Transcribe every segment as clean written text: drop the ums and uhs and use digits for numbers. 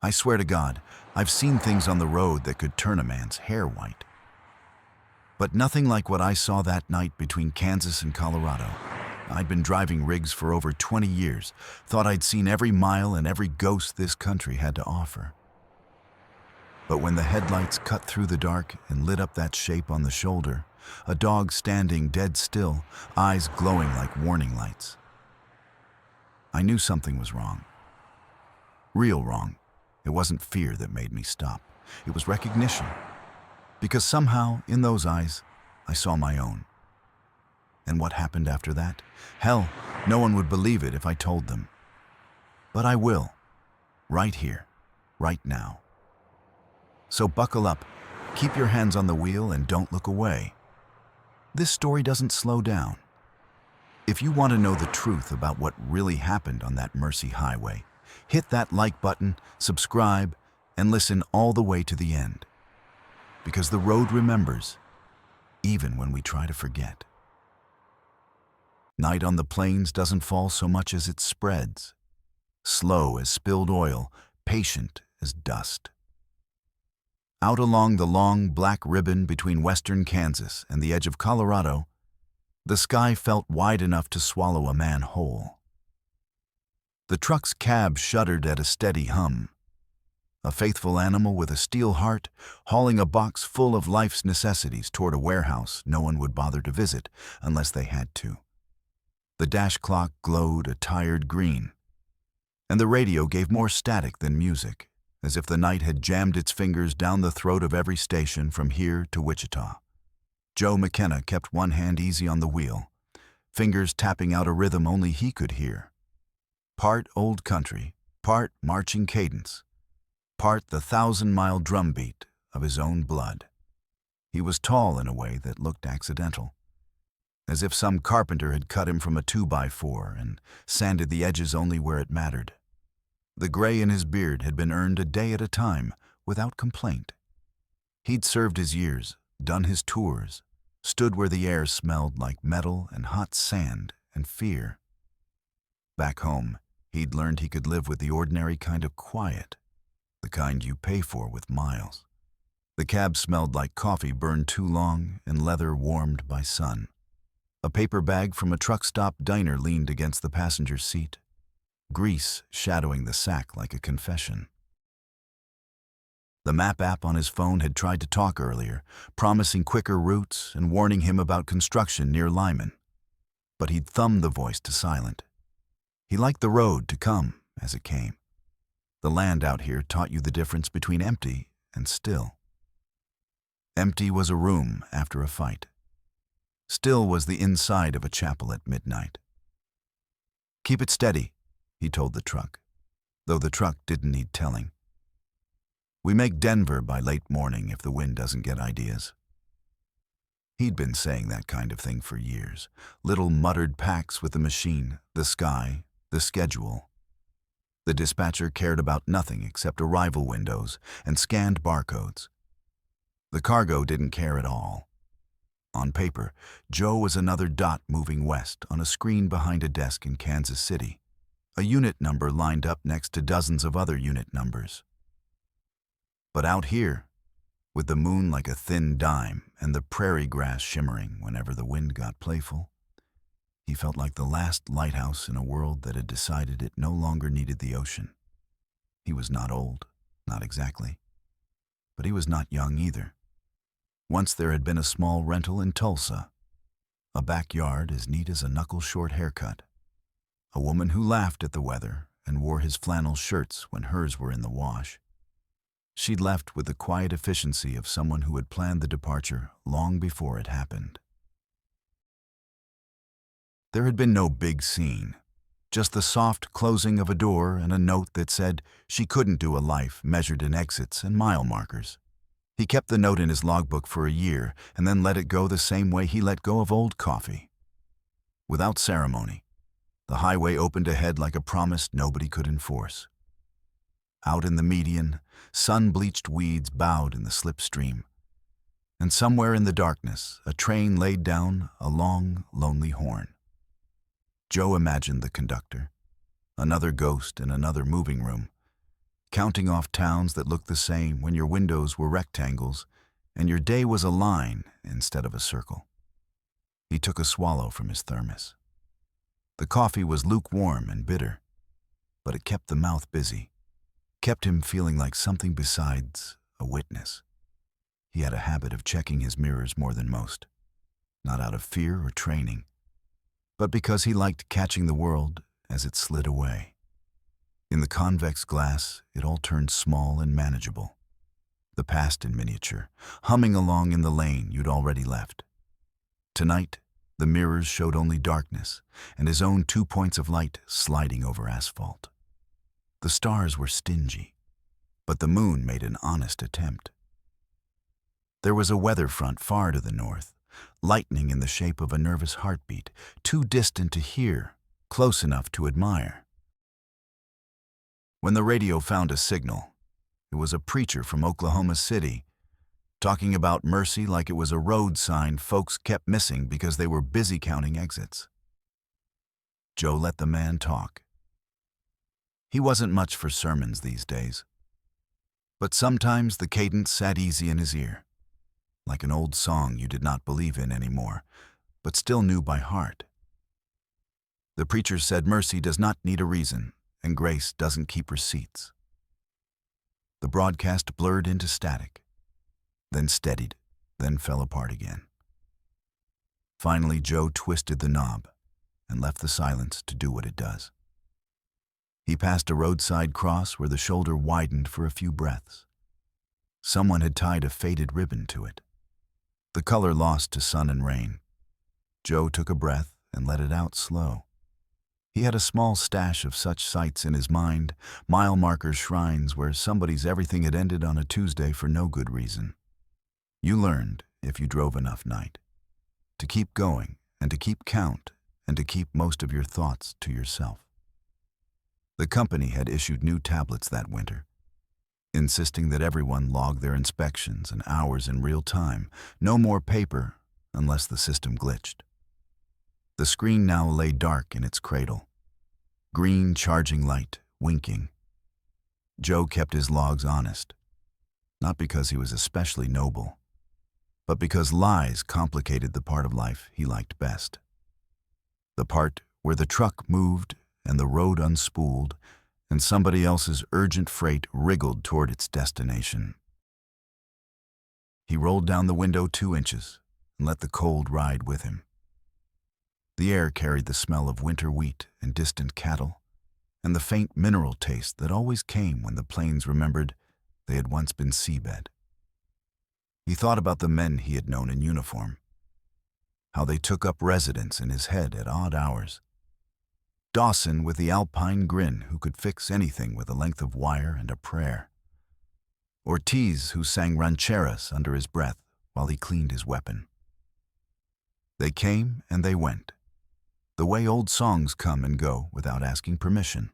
I swear to God, I've seen things on the road that could turn a man's hair white. But nothing like what I saw that night between Kansas and Colorado. I'd been driving rigs for over 20 years, thought I'd seen every mile and every ghost this country had to offer. But when the headlights cut through the dark and lit up that shape on the shoulder, a dog standing dead still, eyes glowing like warning lights, I knew something was wrong. Real wrong. It wasn't fear that made me stop. It was recognition. Because somehow, in those eyes, I saw my own. And what happened after that? Hell, no one would believe it if I told them. But I will. Right here. Right now. So buckle up, keep your hands on the wheel, and don't look away. This story doesn't slow down. If you want to know the truth about what really happened on that Mercy Highway, hit that like button, subscribe, and listen all the way to the end. Because the road remembers, even when we try to forget. Night on the plains doesn't fall so much as it spreads. Slow as spilled oil, patient as dust. Out along the long black ribbon between western Kansas and the edge of Colorado, the sky felt wide enough to swallow a man whole. The truck's cab shuddered at a steady hum. A faithful animal with a steel heart, hauling a box full of life's necessities toward a warehouse no one would bother to visit unless they had to. The dash clock glowed a tired green, and the radio gave more static than music, as if the night had jammed its fingers down the throat of every station from here to Wichita. Joe McKenna kept one hand easy on the wheel, fingers tapping out a rhythm only he could hear. Part old country, part marching cadence, part the 1,000-mile drumbeat of his own blood. He was tall in a way that looked accidental, as if some carpenter had cut him from a 2x4 and sanded the edges only where it mattered. The gray in his beard had been earned a day at a time, without complaint. He'd served his years, done his tours, stood where the air smelled like metal and hot sand and fear. Back home, he'd learned he could live with the ordinary kind of quiet, the kind you pay for with miles. The cab smelled like coffee burned too long and leather warmed by sun. A paper bag from a truck stop diner leaned against the passenger seat, grease shadowing the sack like a confession. The map app on his phone had tried to talk earlier, promising quicker routes and warning him about construction near Lyman. But he'd thumbed the voice to silent. He liked the road to come as it came. The land out here taught you the difference between empty and still. Empty was a room after a fight. Still was the inside of a chapel at midnight. "Keep it steady," he told the truck, though the truck didn't need telling. "We make Denver by late morning if the wind doesn't get ideas." He'd been saying that kind of thing for years, little muttered pacts with the machine, the sky, the schedule. The dispatcher cared about nothing except arrival windows and scanned barcodes. The cargo didn't care at all. On paper, Joe was another dot moving west on a screen behind a desk in Kansas City, a unit number lined up next to dozens of other unit numbers. But out here, with the moon like a thin dime and the prairie grass shimmering whenever the wind got playful, he felt like the last lighthouse in a world that had decided it no longer needed the ocean. He was not old, not exactly, but he was not young either. Once there had been a small rental in Tulsa, a backyard as neat as a knuckle-short haircut, a woman who laughed at the weather and wore his flannel shirts when hers were in the wash. She'd left with the quiet efficiency of someone who had planned the departure long before it happened. There had been no big scene, just the soft closing of a door and a note that said she couldn't do a life measured in exits and mile markers. He kept the note in his logbook for a year and then let it go the same way he let go of old coffee. Without ceremony, the highway opened ahead like a promise nobody could enforce. Out in the median, sun-bleached weeds bowed in the slipstream, and somewhere in the darkness, a train laid down a long, lonely horn. Joe imagined the conductor, another ghost in another moving room, counting off towns that looked the same when your windows were rectangles and your day was a line instead of a circle. He took a swallow from his thermos. The coffee was lukewarm and bitter, but it kept the mouth busy, kept him feeling like something besides a witness. He had a habit of checking his mirrors more than most, not out of fear or training, but because he liked catching the world as it slid away. In the convex glass, it all turned small and manageable. The past in miniature, humming along in the lane you'd already left. Tonight, the mirrors showed only darkness and his own 2 points of light sliding over asphalt. The stars were stingy, but the moon made an honest attempt. There was a weather front far to the north, lightning in the shape of a nervous heartbeat, too distant to hear, close enough to admire. When the radio found a signal, it was a preacher from Oklahoma City, talking about mercy like it was a road sign folks kept missing because they were busy counting exits. Joe let the man talk. He wasn't much for sermons these days, but sometimes the cadence sat easy in his ear, like an old song you did not believe in anymore, but still knew by heart. The preacher said mercy does not need a reason, and grace doesn't keep receipts. The broadcast blurred into static, then steadied, then fell apart again. Finally, Joe twisted the knob and left the silence to do what it does. He passed a roadside cross where the shoulder widened for a few breaths. Someone had tied a faded ribbon to it, the color lost to sun and rain. Joe took a breath and let it out slow. He had a small stash of such sights in his mind, mile marker shrines where somebody's everything had ended on a Tuesday for no good reason. You learned, if you drove enough night, to keep going and to keep count and to keep most of your thoughts to yourself. The company had issued new tablets that winter, insisting that everyone log their inspections and hours in real time, no more paper unless the system glitched. The screen now lay dark in its cradle, green charging light, winking. Joe kept his logs honest, not because he was especially noble, but because lies complicated the part of life he liked best. The part where the truck moved and the road unspooled and somebody else's urgent freight wriggled toward its destination. He rolled down the window 2 inches and let the cold ride with him. The air carried the smell of winter wheat and distant cattle, and the faint mineral taste that always came when the plains remembered they had once been seabed. He thought about the men he had known in uniform, how they took up residence in his head at odd hours. Dawson with the alpine grin who could fix anything with a length of wire and a prayer. Ortiz who sang rancheras under his breath while he cleaned his weapon. They came and they went, the way old songs come and go without asking permission.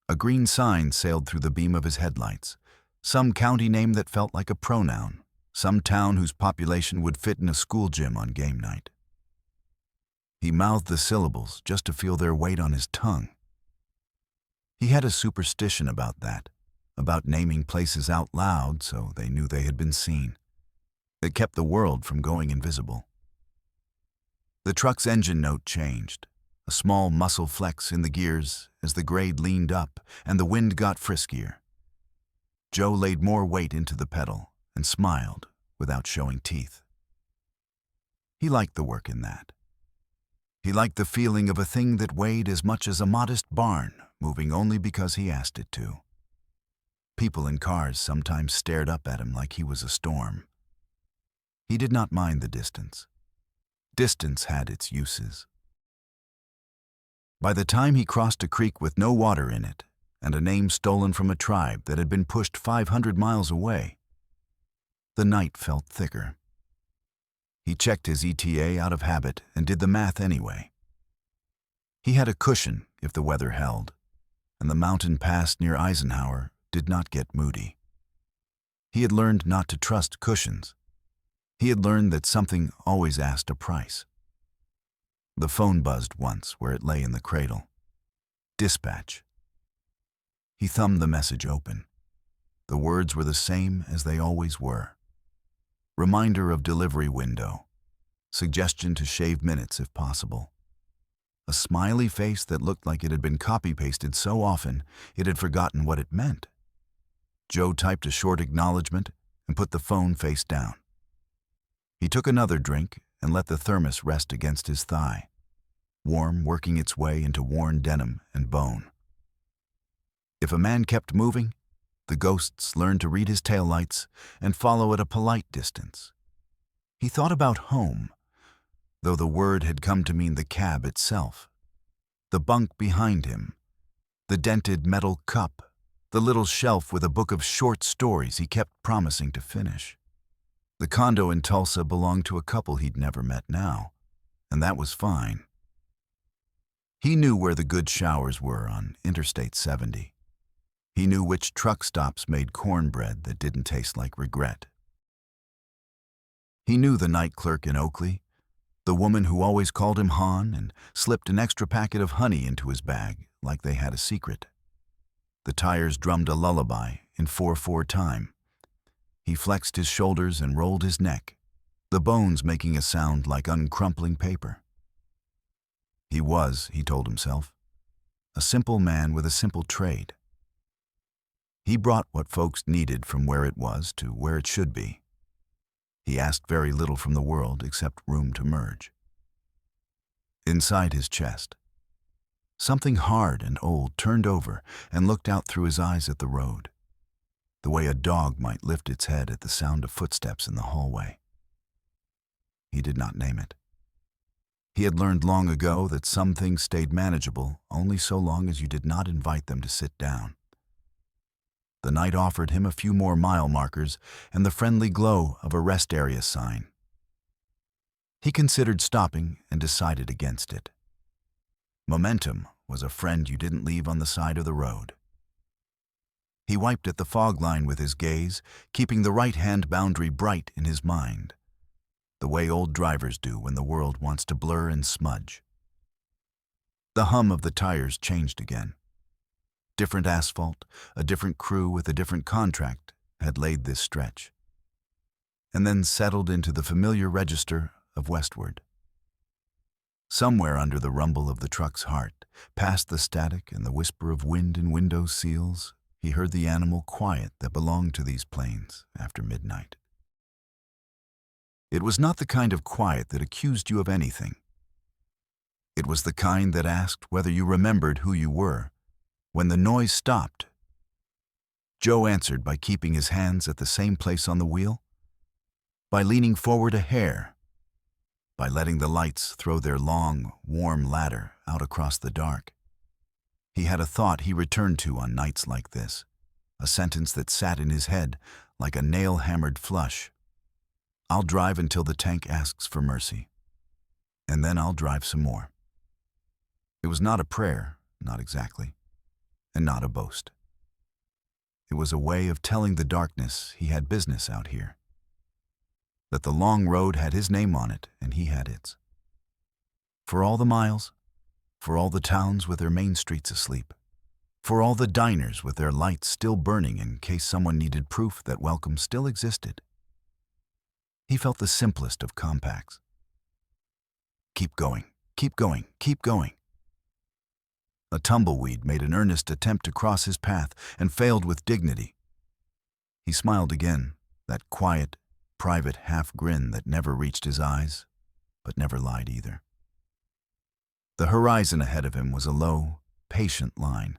A green sign sailed through the beam of his headlights, some county name that felt like a pronoun, some town whose population would fit in a school gym on game night. He mouthed the syllables just to feel their weight on his tongue. He had a superstition about that, about naming places out loud so they knew they had been seen. It kept the world from going invisible. The truck's engine note changed, a small muscle flex in the gears as the grade leaned up and the wind got friskier. Joe laid more weight into the pedal and smiled without showing teeth. He liked the work in that. He liked the feeling of a thing that weighed as much as a modest barn, moving only because he asked it to. People in cars sometimes stared up at him like he was a storm. He did not mind the distance. Distance had its uses. By the time he crossed a creek with no water in it, and a name stolen from a tribe that had been pushed 500 miles away, the night felt thicker. He checked his ETA out of habit and did the math anyway. He had a cushion if the weather held, and the mountain pass near Eisenhower did not get moody. He had learned not to trust cushions. He had learned that something always asked a price. The phone buzzed once where it lay in the cradle. Dispatch. He thumbed the message open. The words were the same as they always were. Reminder of delivery window. Suggestion to shave minutes if possible. A smiley face that looked like it had been copy-pasted so often it had forgotten what it meant. Joe typed a short acknowledgement and put the phone face down. He took another drink and let the thermos rest against his thigh, warm, working its way into worn denim and bone. If a man kept moving, the ghosts learned to read his taillights and follow at a polite distance. He thought about home, though the word had come to mean the cab itself. The bunk behind him, the dented metal cup, the little shelf with a book of short stories he kept promising to finish. The condo in Tulsa belonged to a couple he'd never met now, and that was fine. He knew where the good showers were on Interstate 70. He knew which truck stops made cornbread that didn't taste like regret. He knew the night clerk in Oakley, the woman who always called him Hon and slipped an extra packet of honey into his bag like they had a secret. The tires drummed a lullaby in 4/4 time. He flexed his shoulders and rolled his neck, the bones making a sound like uncrumpling paper. He was, he told himself, a simple man with a simple trade. He brought what folks needed from where it was to where it should be. He asked very little from the world except room to merge. Inside his chest, something hard and old turned over and looked out through his eyes at the road, the way a dog might lift its head at the sound of footsteps in the hallway. He did not name it. He had learned long ago that some things stayed manageable only so long as you did not invite them to sit down. The night offered him a few more mile markers and the friendly glow of a rest area sign. He considered stopping and decided against it. Momentum was a friend you didn't leave on the side of the road. He wiped at the fog line with his gaze, keeping the right-hand boundary bright in his mind, the way old drivers do when the world wants to blur and smudge. The hum of the tires changed again. Different asphalt, a different crew with a different contract had laid this stretch, and then settled into the familiar register of Westward. Somewhere under the rumble of the truck's heart, past the static and the whisper of wind in window seals, he heard the animal quiet that belonged to these plains after midnight. It was not the kind of quiet that accused you of anything. It was the kind that asked whether you remembered who you were when the noise stopped. Joe answered by keeping his hands at the same place on the wheel, by leaning forward a hair, by letting the lights throw their long, warm ladder out across the dark. He had a thought he returned to on nights like this, a sentence that sat in his head like a nail-hammered flush. I'll drive until the tank asks for mercy, and then I'll drive some more. It was not a prayer, not exactly, and not a boast. It was a way of telling the darkness he had business out here, that the long road had his name on it and he had its. For all the miles, for all the towns with their main streets asleep, for all the diners with their lights still burning in case someone needed proof that welcome still existed. He felt the simplest of compacts. Keep going, keep going, keep going. A tumbleweed made an earnest attempt to cross his path and failed with dignity. He smiled again, that quiet, private half-grin that never reached his eyes, but never lied either. The horizon ahead of him was a low, patient line,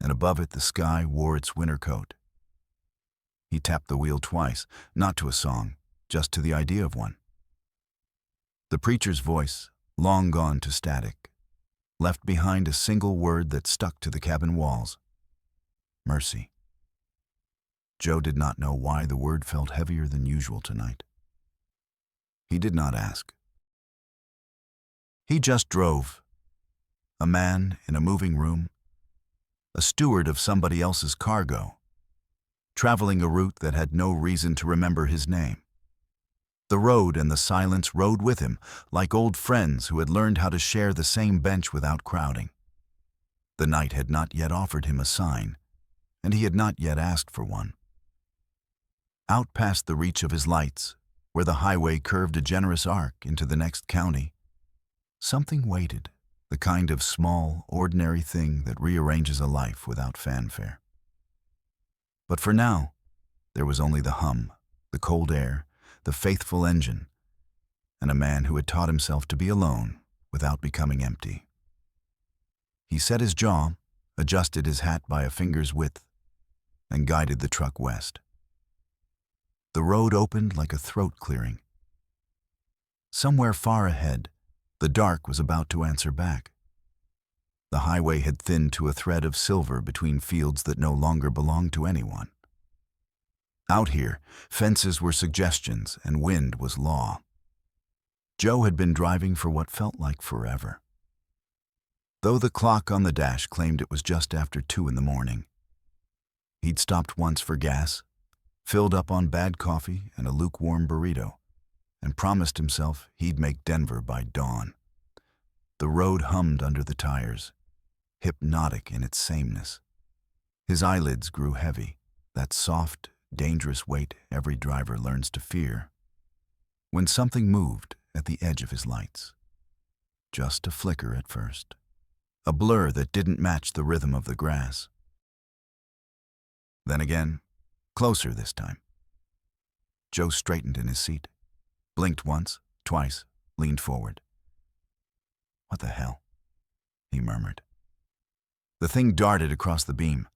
and above it the sky wore its winter coat. He tapped the wheel twice, not to a song, just to the idea of one. The preacher's voice, long gone to static, left behind a single word that stuck to the cabin walls: mercy. Joe did not know why the word felt heavier than usual tonight. He did not ask. He just drove. A man in a moving room, a steward of somebody else's cargo, traveling a route that had no reason to remember his name. The road and the silence rode with him, like old friends who had learned how to share the same bench without crowding. The night had not yet offered him a sign, and he had not yet asked for one. Out past the reach of his lights, where the highway curved a generous arc into the next county, something waited, the kind of small, ordinary thing that rearranges a life without fanfare. But for now, there was only the hum, the cold air, the faithful engine, and a man who had taught himself to be alone without becoming empty. He set his jaw, adjusted his hat by a finger's width, and guided the truck west. The road opened like a throat clearing. Somewhere far ahead, the dark was about to answer back. The highway had thinned to a thread of silver between fields that no longer belonged to anyone. Out here, fences were suggestions and wind was law. Joe had been driving for what felt like forever. Though the clock on the dash claimed it was just after 2 in the morning. He'd stopped once for gas, filled up on bad coffee and a lukewarm burrito, and promised himself he'd make Denver by dawn. The road hummed under the tires, hypnotic in its sameness. His eyelids grew heavy, that soft, dangerous weight every driver learns to fear, when something moved at the edge of his lights. Just a flicker at first, a blur that didn't match the rhythm of the grass. Then again, closer this time. Joe straightened in his seat, blinked once, twice, leaned forward. "What the hell?" he murmured. The thing darted across the beam,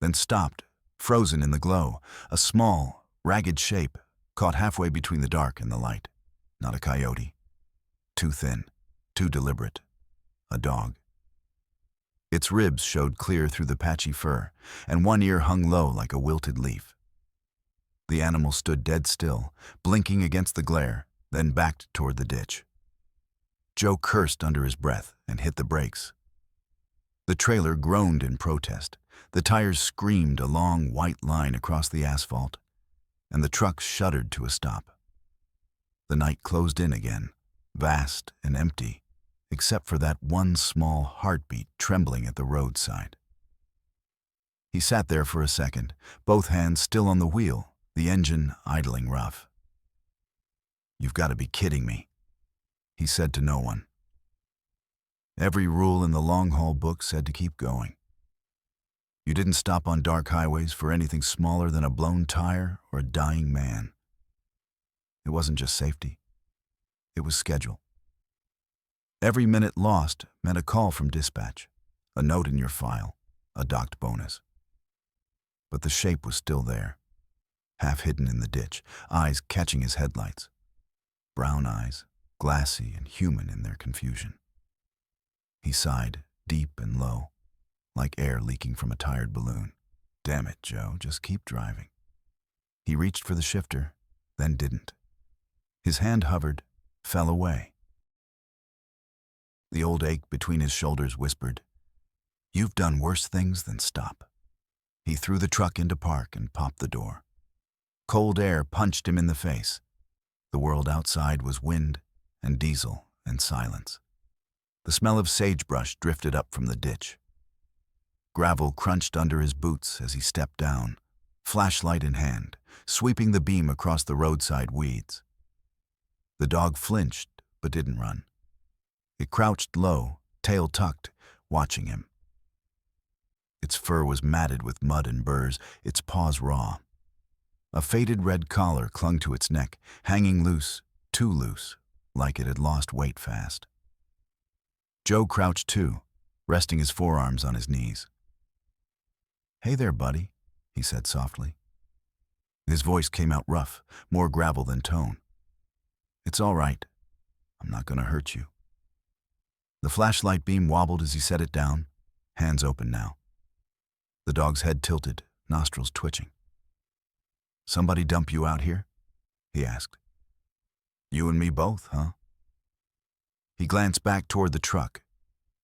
then stopped, frozen in the glow, a small, ragged shape caught halfway between the dark and the light. Not a coyote. Too thin, too deliberate. A dog. Its ribs showed clear through the patchy fur, and one ear hung low like a wilted leaf. The animal stood dead still, blinking against the glare, then backed toward the ditch. Joe cursed under his breath and hit the brakes. The trailer groaned in protest. The tires screamed a long white line across the asphalt, and the truck shuddered to a stop. The night closed in again, vast and empty, except for that one small heartbeat trembling at the roadside. He sat there for a second, both hands still on the wheel, the engine idling rough. "You've got to be kidding me," he said to no one. Every rule in the long-haul book said to keep going. You didn't stop on dark highways for anything smaller than a blown tire or a dying man. It wasn't just safety. It was schedule. Every minute lost meant a call from dispatch, a note in your file, a docked bonus. But the shape was still there, half hidden in the ditch, eyes catching his headlights. Brown eyes, glassy and human in their confusion. He sighed, deep and low, like air leaking from a tired balloon. "Damn it, Joe, just keep driving." He reached for the shifter, then didn't. His hand hovered, fell away. The old ache between his shoulders whispered, "You've done worse things than stop." He threw the truck into park and popped the door. Cold air punched him in the face. The world outside was wind and diesel and silence. The smell of sagebrush drifted up from the ditch. Gravel crunched under his boots as he stepped down, flashlight in hand, sweeping the beam across the roadside weeds. The dog flinched, but didn't run. It crouched low, tail tucked, watching him. Its fur was matted with mud and burrs, its paws raw. A faded red collar clung to its neck, hanging loose, too loose, like it had lost weight fast. Joe crouched too, resting his forearms on his knees. "Hey there, buddy," he said softly. His voice came out rough, more gravel than tone. "It's all right. I'm not going to hurt you." The flashlight beam wobbled as he set it down, hands open now. The dog's head tilted, nostrils twitching. "Somebody dump you out here?" he asked. "You and me both, huh?" He glanced back toward the truck,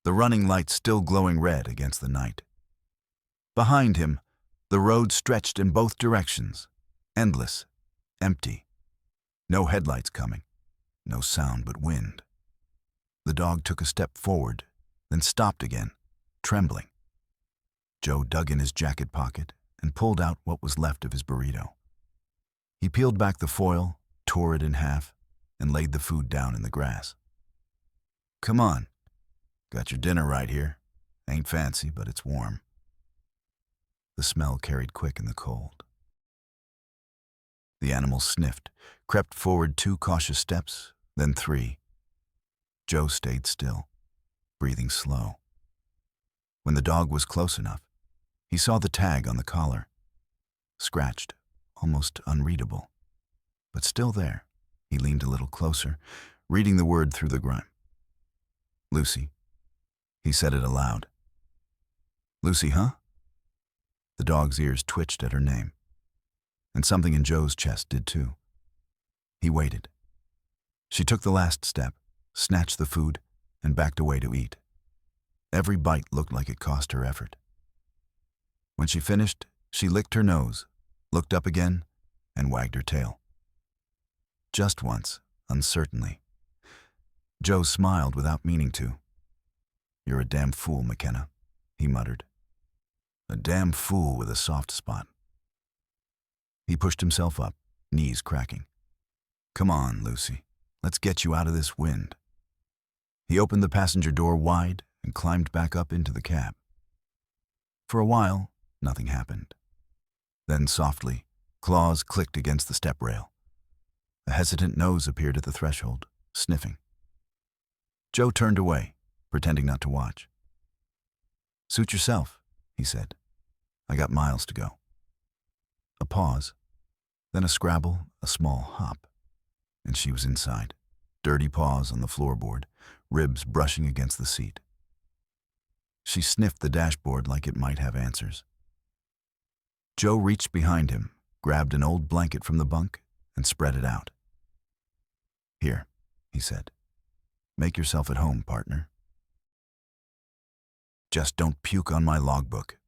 the running lights still glowing red against the night. Behind him, the road stretched in both directions, endless, empty. No headlights coming, no sound but wind. The dog took a step forward, then stopped again, trembling. Joe dug in his jacket pocket and pulled out what was left of his burrito. He peeled back the foil, tore it in half, and laid the food down in the grass. "Come on. Got your dinner right here. Ain't fancy, but it's warm." The smell carried quick in the cold. The animal sniffed, crept forward 2 cautious steps, then 3. Joe stayed still, breathing slow. When the dog was close enough, he saw the tag on the collar. Scratched, almost unreadable. But still there, he leaned a little closer, reading the word through the grime. "Lucy." He said it aloud. "Lucy, huh?" The dog's ears twitched at her name. And something in Joe's chest did too. He waited. She took the last step, snatched the food, and backed away to eat. Every bite looked like it cost her effort. When she finished, she licked her nose, looked up again, and wagged her tail. Just once, uncertainly. Joe smiled without meaning to. "You're a damn fool, McKenna," he muttered. "A damn fool with a soft spot." He pushed himself up, knees cracking. "Come on, Lucy. Let's get you out of this wind." He opened the passenger door wide and climbed back up into the cab. For a while, nothing happened. Then softly, claws clicked against the step rail. A hesitant nose appeared at the threshold, sniffing. Joe turned away, pretending not to watch. "Suit yourself," he said. "I got miles to go." A pause, then a scrabble, a small hop, and she was inside, dirty paws on the floorboard, ribs brushing against the seat. She sniffed the dashboard like it might have answers. Joe reached behind him, grabbed an old blanket from the bunk, and spread it out. "Here," he said. "Make yourself at home, partner. Just don't puke on my logbook."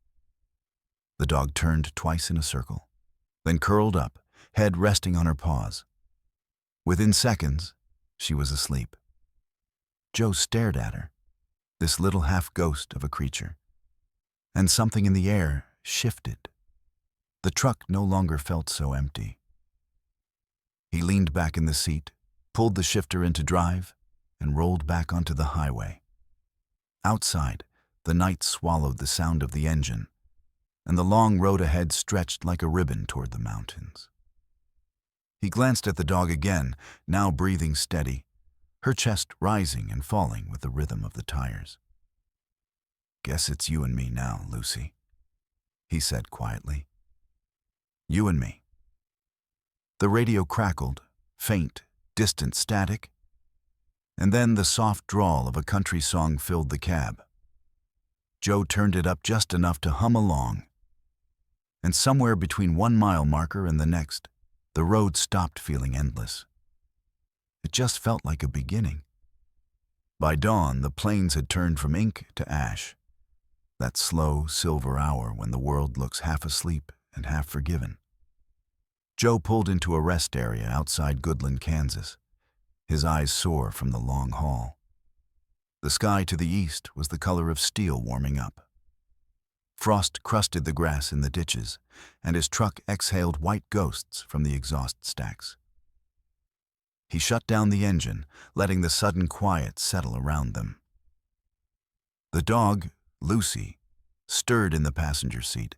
The dog turned twice in a circle, then curled up, head resting on her paws. Within seconds, she was asleep. Joe stared at her, this little half-ghost of a creature, and something in the air shifted. The truck no longer felt so empty. He leaned back in the seat, pulled the shifter into drive, and rolled back onto the highway. Outside, the night swallowed the sound of the engine, and the long road ahead stretched like a ribbon toward the mountains. He glanced at the dog again, now breathing steady, her chest rising and falling with the rhythm of the tires. "Guess it's you and me now, Lucy," he said quietly. "You and me." The radio crackled, faint, distant static, and then the soft drawl of a country song filled the cab. Joe turned it up just enough to hum along, and somewhere between 1 mile marker and the next, the road stopped feeling endless. It just felt like a beginning. By dawn, the plains had turned from ink to ash, that slow, silver hour when the world looks half asleep and half forgiven. Joe pulled into a rest area outside Goodland, Kansas, his eyes sore from the long haul. The sky to the east was the color of steel warming up. Frost crusted the grass in the ditches, and his truck exhaled white ghosts from the exhaust stacks. He shut down the engine, letting the sudden quiet settle around them. The dog, Lucy, stirred in the passenger seat,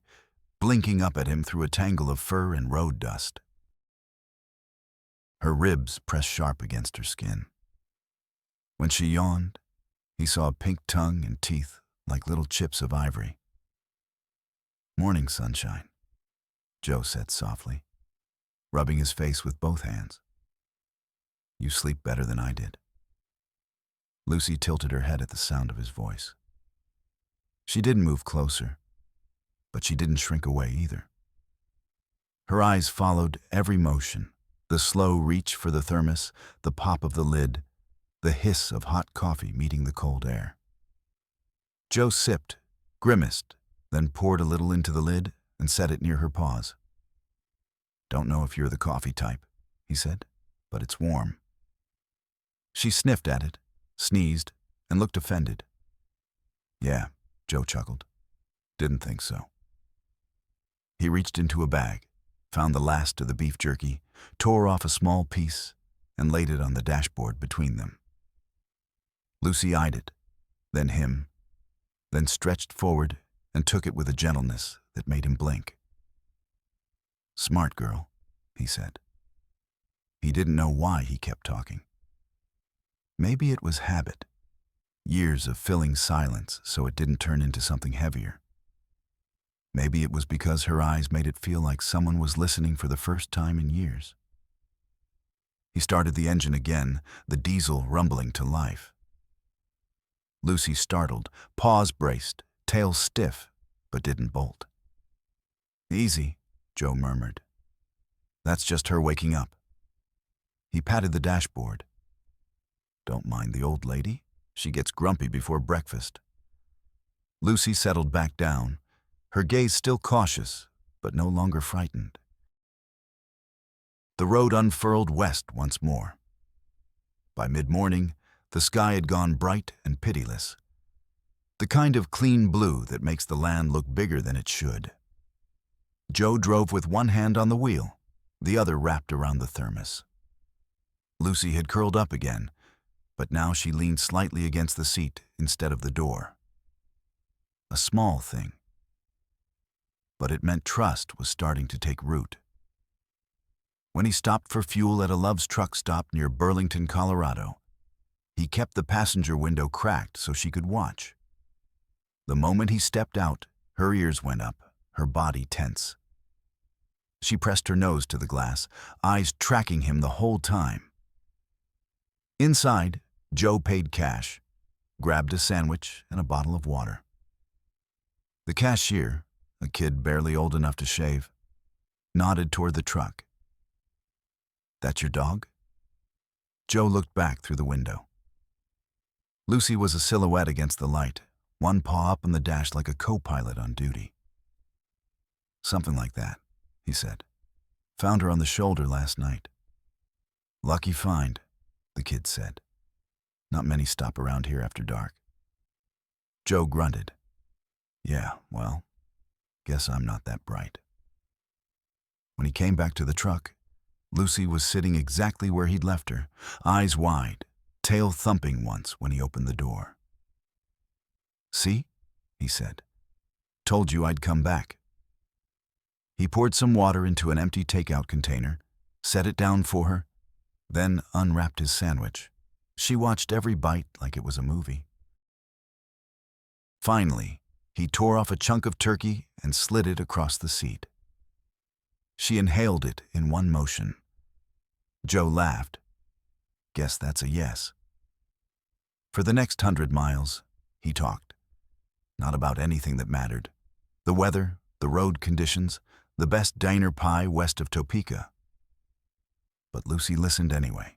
blinking up at him through a tangle of fur and road dust. Her ribs pressed sharp against her skin. When she yawned, he saw a pink tongue and teeth like little chips of ivory. "Morning, sunshine," Joe said softly, rubbing his face with both hands. "You sleep better than I did." Lucy tilted her head at the sound of his voice. She didn't move closer, but she didn't shrink away either. Her eyes followed every motion, the slow reach for the thermos, the pop of the lid, the hiss of hot coffee meeting the cold air. Joe sipped, grimaced, then poured a little into the lid and set it near her paws. "Don't know if you're the coffee type," he said, "but it's warm." She sniffed at it, sneezed, and looked offended. "Yeah," Joe chuckled. Didn't think so. He reached into a bag, found the last of the beef jerky, tore off a small piece, and laid it on the dashboard between them. Lucy eyed it, then him, then stretched forward and took it with a gentleness that made him blink. "Smart girl," he said. He didn't know why he kept talking. Maybe it was habit, years of filling silence so it didn't turn into something heavier. Maybe it was because her eyes made it feel like someone was listening for the first time in years. He started the engine again, the diesel rumbling to life. Lucy startled, paws braced, tail stiff, but didn't bolt. "Easy," Joe murmured. "That's just her waking up." He patted the dashboard. "Don't mind the old lady. She gets grumpy before breakfast." Lucy settled back down, her gaze still cautious, but no longer frightened. The road unfurled west once more. By mid-morning, the sky had gone bright and pitiless, the kind of clean blue that makes the land look bigger than it should. Joe drove with one hand on the wheel, the other wrapped around the thermos. Lucy had curled up again, but now she leaned slightly against the seat instead of the door. A small thing. But it meant trust was starting to take root. When he stopped for fuel at a Love's truck stop near Burlington, Colorado, he kept the passenger window cracked so she could watch. The moment he stepped out, her ears went up, her body tense. She pressed her nose to the glass, eyes tracking him the whole time. Inside, Joe paid cash, grabbed a sandwich and a bottle of water. The cashier, a kid barely old enough to shave, nodded toward the truck. "That your dog?" Joe looked back through the window. Lucy was a silhouette against the light, one paw up on the dash like a co-pilot on duty. "Something like that," he said. "Found her on the shoulder last night." "Lucky find," the kid said. "Not many stop around here after dark." Joe grunted. "Yeah, well, guess I'm not that bright." When he came back to the truck, Lucy was sitting exactly where he'd left her, eyes wide, tail thumping once when he opened the door. "See?" he said. "Told you I'd come back." He poured some water into an empty takeout container, set it down for her, then unwrapped his sandwich. She watched every bite like it was a movie. Finally, he tore off a chunk of turkey and slid it across the seat. She inhaled it in one motion. Joe laughed. "Guess that's a yes." For the next 100 miles, he talked. Not about anything that mattered. The weather, the road conditions, the best diner pie west of Topeka. But Lucy listened anyway.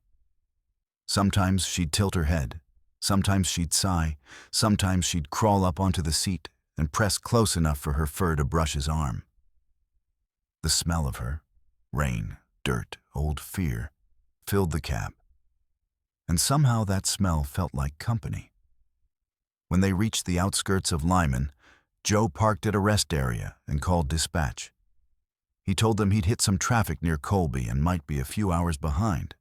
Sometimes she'd tilt her head, sometimes she'd sigh, sometimes she'd crawl up onto the seat and press close enough for her fur to brush his arm. The smell of her, rain, dirt, old fear, filled the cab. And somehow that smell felt like company. When they reached the outskirts of Lyman, Joe parked at a rest area and called dispatch. He told them he'd hit some traffic near Colby and might be a few hours behind.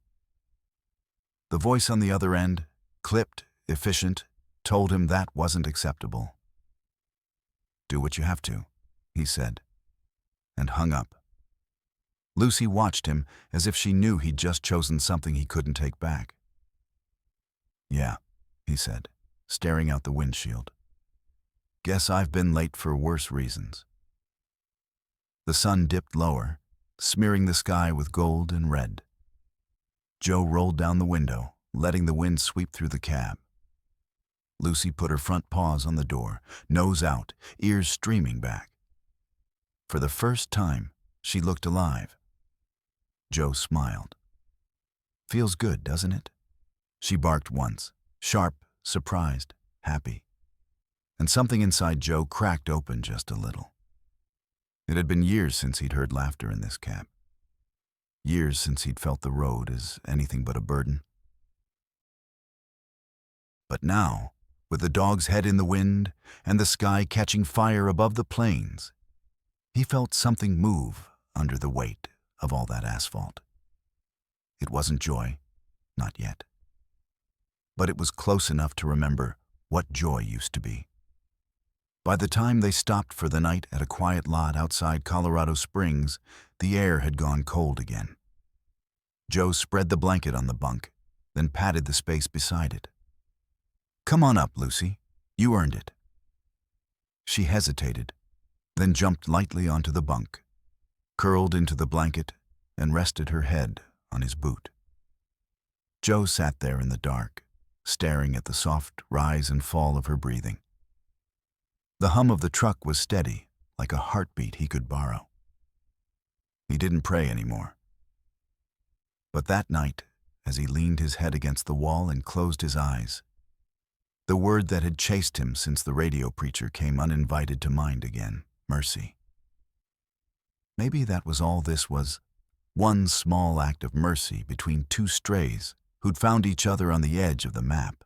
The voice on the other end, clipped, efficient, told him that wasn't acceptable. "Do what you have to," he said, and hung up. Lucy watched him as if she knew he'd just chosen something he couldn't take back. "Yeah," he said, staring out the windshield. "Guess I've been late for worse reasons." The sun dipped lower, smearing the sky with gold and red. Joe rolled down the window, letting the wind sweep through the cab. Lucy put her front paws on the door, nose out, ears streaming back. For the first time, she looked alive. Joe smiled. "Feels good, doesn't it?" She barked once, sharp, surprised, happy. And something inside Joe cracked open just a little. It had been years since he'd heard laughter in this cab. Years since he'd felt the road as anything but a burden. But now, with the dog's head in the wind and the sky catching fire above the plains. He felt something move under the weight of all that asphalt. It wasn't joy, not yet. But it was close enough to remember what joy used to be. By the time they stopped for the night at a quiet lot outside Colorado Springs, the air had gone cold again. Joe spread the blanket on the bunk, then patted the space beside it. "Come on up, Lucy. You earned it." She hesitated, then jumped lightly onto the bunk, curled into the blanket, and rested her head on his boot. Joe sat there in the dark, staring at the soft rise and fall of her breathing. The hum of the truck was steady, like a heartbeat he could borrow. He didn't pray anymore. But that night, as he leaned his head against the wall and closed his eyes, the word that had chased him since the radio preacher came uninvited to mind again: mercy. Maybe that was all this was, one small act of mercy between two strays who'd found each other on the edge of the map.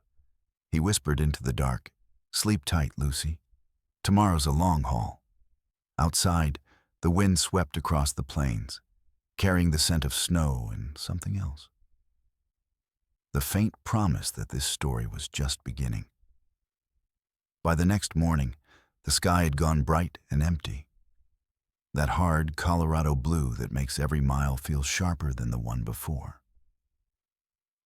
He whispered into the dark, "Sleep tight, Lucy. Tomorrow's a long haul." Outside, the wind swept across the plains, carrying the scent of snow and something else. The faint promise that this story was just beginning. By the next morning, the sky had gone bright and empty. That hard Colorado blue that makes every mile feel sharper than the one before.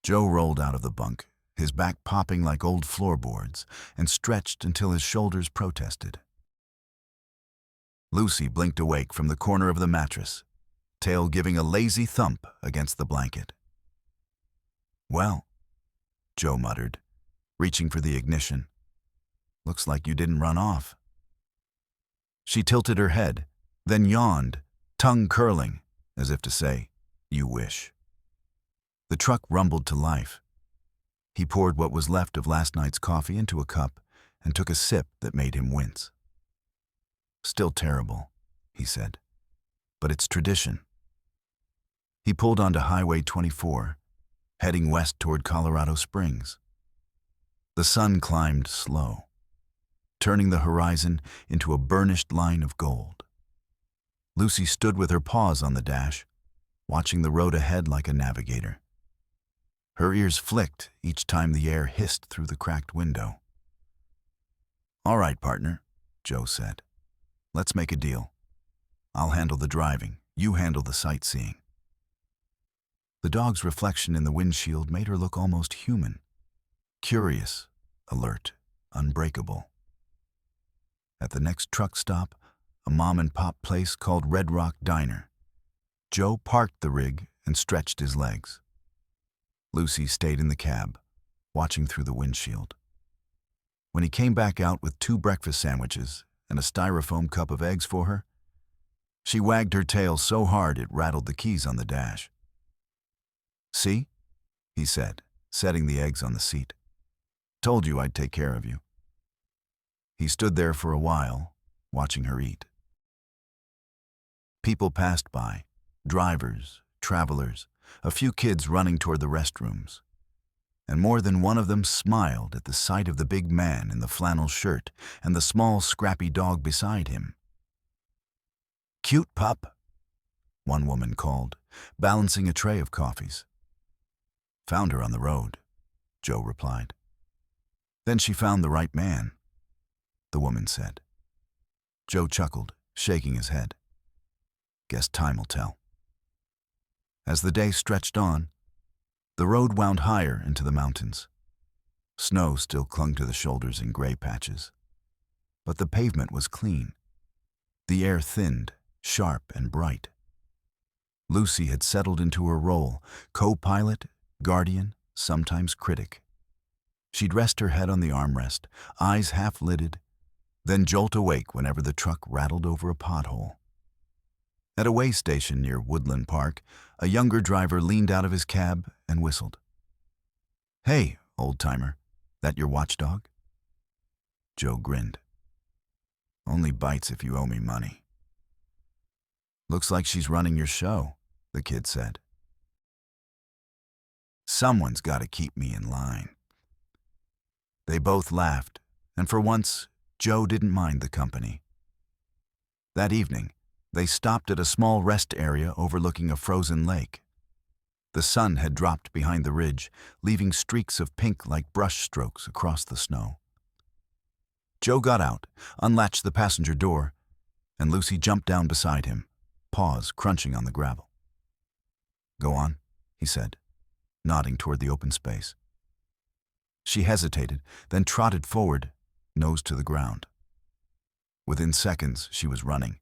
Joe rolled out of the bunk, his back popping like old floorboards, and stretched until his shoulders protested. Lucy blinked awake from the corner of the mattress, tail giving a lazy thump against the blanket. "Well," Joe muttered, reaching for the ignition, "looks like you didn't run off." She tilted her head, then yawned, tongue curling, as if to say, "You wish." The truck rumbled to life. He poured what was left of last night's coffee into a cup and took a sip that made him wince. "Still terrible," he said, "but it's tradition." He pulled onto Highway 24, heading west toward Colorado Springs. The sun climbed slow, turning the horizon into a burnished line of gold. Lucy stood with her paws on the dash, watching the road ahead like a navigator. Her ears flicked each time the air hissed through the cracked window. "All right, partner," Joe said. "Let's make a deal. I'll handle the driving, you handle the sightseeing." The dog's reflection in the windshield made her look almost human. Curious, alert, unbreakable. At the next truck stop, a mom-and-pop place called Red Rock Diner, Joe parked the rig and stretched his legs. Lucy stayed in the cab, watching through the windshield. When he came back out with 2 breakfast sandwiches and a styrofoam cup of eggs for her, she wagged her tail so hard it rattled the keys on the dash. "See?" he said, setting the eggs on the seat. "Told you I'd take care of you." He stood there for a while, watching her eat. People passed by, drivers, travelers, a few kids running toward the restrooms. And more than one of them smiled at the sight of the big man in the flannel shirt and the small, scrappy dog beside him. "Cute pup," one woman called, balancing a tray of coffees. "Found her on the road," Joe replied. "Then she found the right man," the woman said. Joe chuckled, shaking his head. "Guess time will tell." As the day stretched on, the road wound higher into the mountains. Snow still clung to the shoulders in gray patches. But the pavement was clean. The air thinned, sharp and bright. Lucy had settled into her role, co-pilot, guardian, sometimes critic. She'd rest her head on the armrest, eyes half-lidded, then jolt awake whenever the truck rattled over a pothole. At a way station near Woodland Park, a younger driver leaned out of his cab and whistled. "Hey, old-timer, that your watchdog?" Joe grinned. "Only bites if you owe me money." "Looks like she's running your show," the kid said. "Someone's got to keep me in line." They both laughed, and for once, Joe didn't mind the company. That evening, they stopped at a small rest area overlooking a frozen lake. The sun had dropped behind the ridge, leaving streaks of pink like brush strokes across the snow. Joe got out, unlatched the passenger door, and Lucy jumped down beside him, paws crunching on the gravel. "Go on," he said, nodding toward the open space. She hesitated, then trotted forward, nose to the ground. Within seconds, she was running,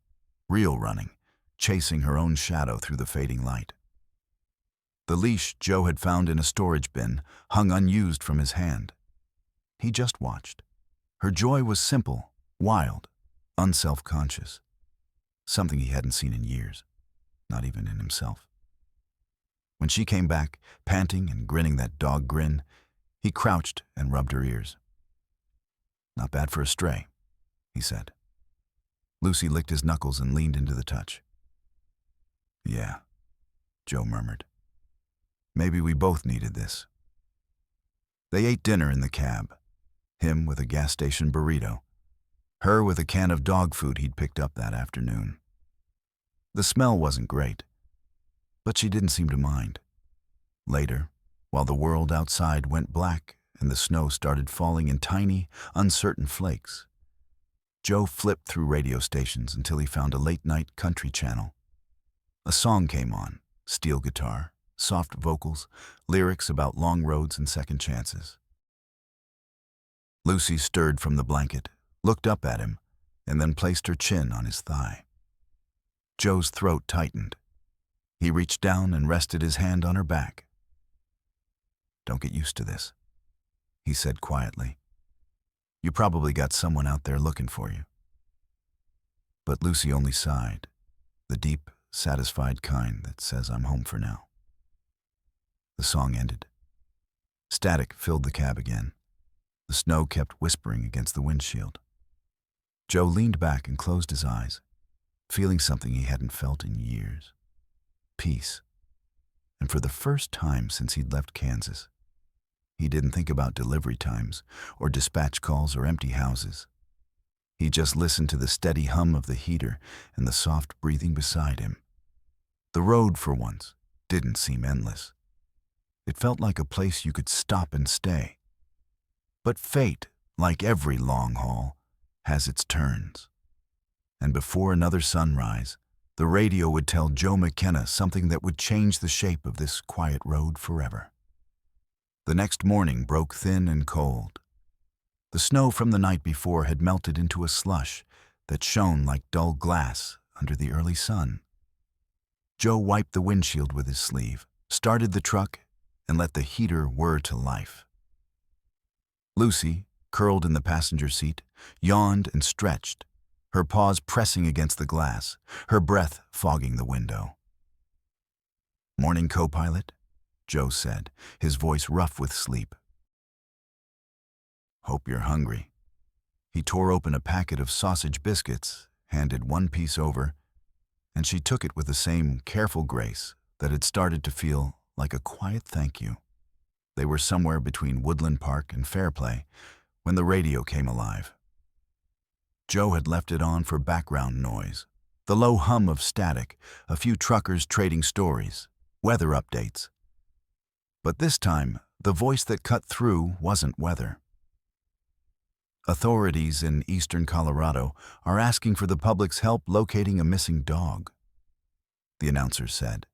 real running, chasing her own shadow through the fading light. The leash Joe had found in a storage bin hung unused from his hand. He just watched. Her joy was simple, wild, unself-conscious. Something he hadn't seen in years, not even in himself. When she came back, panting and grinning that dog grin, he crouched and rubbed her ears. "Not bad for a stray," he said. Lucy licked his knuckles and leaned into the touch. "Yeah," Joe murmured. "Maybe we both needed this." They ate dinner in the cab, him with a gas station burrito, her with a can of dog food he'd picked up that afternoon. The smell wasn't great, but she didn't seem to mind. Later, while the world outside went black and the snow started falling in tiny, uncertain flakes, Joe flipped through radio stations until he found a late-night country channel. A song came on, steel guitar, soft vocals, lyrics about long roads and second chances. Lucy stirred from the blanket, looked up at him, and then placed her chin on his thigh. Joe's throat tightened. He reached down and rested his hand on her back. "Don't get used to this," he said quietly. "You probably got someone out there looking for you." But Lucy only sighed, the deep, satisfied kind that says, "I'm home for now." The song ended. Static filled the cab again. The snow kept whispering against the windshield. Joe leaned back and closed his eyes, feeling something he hadn't felt in years. Peace. And for the first time since he'd left Kansas, he didn't think about delivery times or dispatch calls or empty houses. He just listened to the steady hum of the heater and the soft breathing beside him. The road, for once, didn't seem endless. It felt like a place you could stop and stay. But fate, like every long haul, has its turns. And before another sunrise, the radio would tell Joe McKenna something that would change the shape of this quiet road forever. The next morning broke thin and cold. The snow from the night before had melted into a slush that shone like dull glass under the early sun. Joe wiped the windshield with his sleeve, started the truck, and let the heater whir to life. Lucy, curled in the passenger seat, yawned and stretched, her paws pressing against the glass, her breath fogging the window. "Morning, co-pilot," Joe said, his voice rough with sleep. "Hope you're hungry." He tore open a packet of sausage biscuits, handed one piece over, and she took it with the same careful grace that had started to feel like a quiet thank you. They were somewhere between Woodland Park and Fairplay when the radio came alive. Joe had left it on for background noise, the low hum of static, a few truckers trading stories, weather updates. But this time, the voice that cut through wasn't weather. "Authorities in eastern Colorado are asking for the public's help locating a missing dog," the announcer said,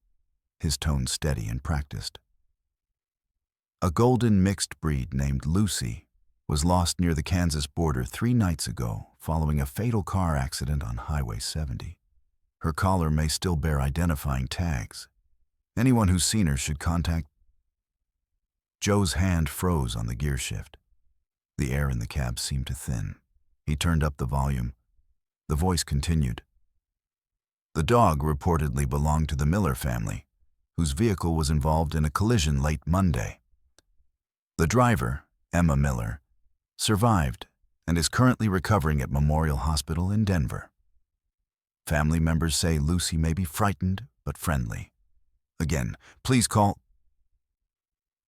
his tone steady and practiced. "A golden mixed breed named Lucy was lost near the Kansas border 3 nights ago following a fatal car accident on Highway 70. Her collar may still bear identifying tags. Anyone who's seen her should contact—" Joe's hand froze on the gear shift. The air in the cab seemed to thin. He turned up the volume. The voice continued. "The dog reportedly belonged to the Miller family, whose vehicle was involved in a collision late Monday. The driver, Emma Miller, survived and is currently recovering at Memorial Hospital in Denver. Family members say Lucy may be frightened but friendly. Again, please call—"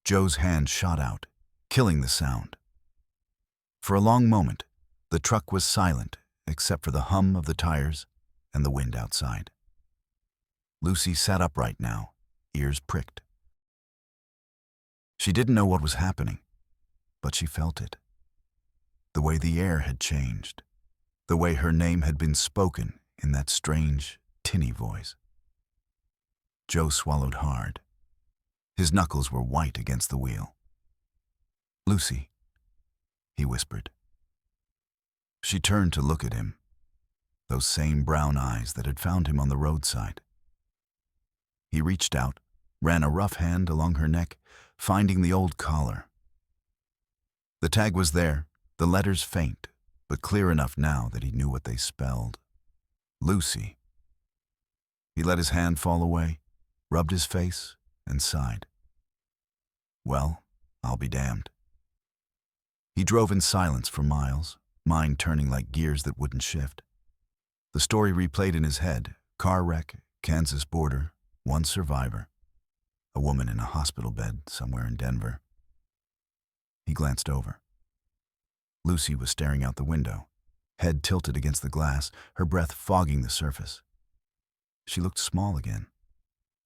Joe's hand shot out, killing the sound. For a long moment, the truck was silent except for the hum of the tires and the wind outside. Lucy sat upright now, ears pricked. She didn't know what was happening, but she felt it. The way the air had changed, the way her name had been spoken in that strange, tinny voice. Joe swallowed hard. His knuckles were white against the wheel. "Lucy," he whispered. She turned to look at him, those same brown eyes that had found him on the roadside. He reached out, ran a rough hand along her neck, finding the old collar. The tag was there, the letters faint, but clear enough now that he knew what they spelled. Lucy. He let his hand fall away, rubbed his face, and sighed. Well, I'll be damned. He drove in silence for miles, mind turning like gears that wouldn't shift. The story replayed in his head: car wreck, Kansas border, one survivor, a woman in a hospital bed somewhere in Denver. He glanced over. Lucy was staring out the window, head tilted against the glass, her breath fogging the surface. She looked small again,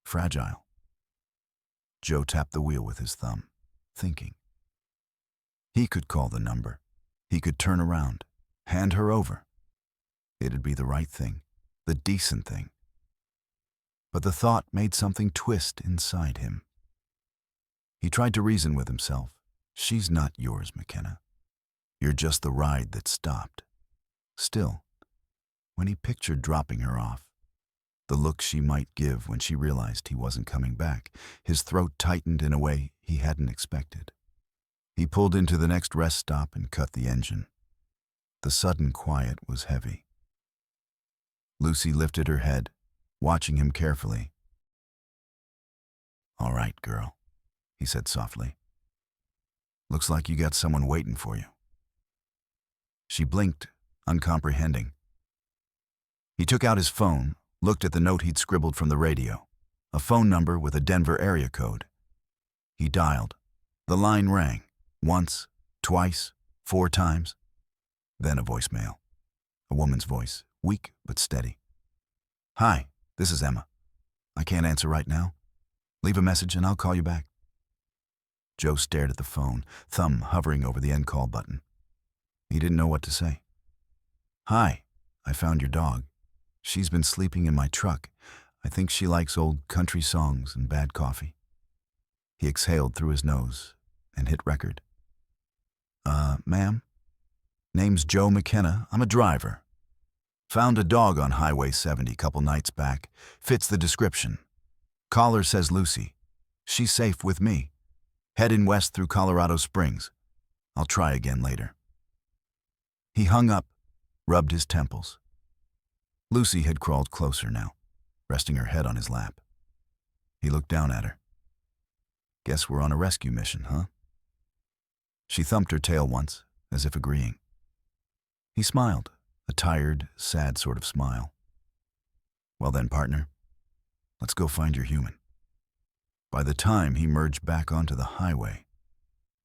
fragile. Joe tapped the wheel with his thumb, thinking. He could call the number. He could turn around, hand her over. It'd be the right thing, the decent thing. But the thought made something twist inside him. He tried to reason with himself. She's not yours, McKenna. You're just the ride that stopped. Still, when he pictured dropping her off, the look she might give when she realized he wasn't coming back, his throat tightened in a way he hadn't expected. He pulled into the next rest stop and cut the engine. The sudden quiet was heavy. Lucy lifted her head, watching him carefully. "All right, girl," he said softly. "Looks like you got someone waiting for you." She blinked, uncomprehending. He took out his phone, looked at the note he'd scribbled from the radio, a phone number with a Denver area code. He dialed. The line rang, once, twice, 4 times. Then a voicemail. A woman's voice, weak but steady. "Hi, this is Emma. I can't answer right now. Leave a message and I'll call you back." Joe stared at the phone, thumb hovering over the end call button. He didn't know what to say. "Hi, I found your dog. She's been sleeping in my truck. I think she likes old country songs and bad coffee." He exhaled through his nose and hit record. Ma'am? Name's Joe McKenna. I'm a driver. Found a dog on Highway 70 couple nights back. Fits the description. Caller says Lucy. She's safe with me. Heading west through Colorado Springs. I'll try again later." He hung up, rubbed his temples. Lucy had crawled closer now, resting her head on his lap. He looked down at her. "Guess we're on a rescue mission, huh?" She thumped her tail once, as if agreeing. He smiled, a tired, sad sort of smile. "Well then, partner, let's go find your human." By the time he merged back onto the highway,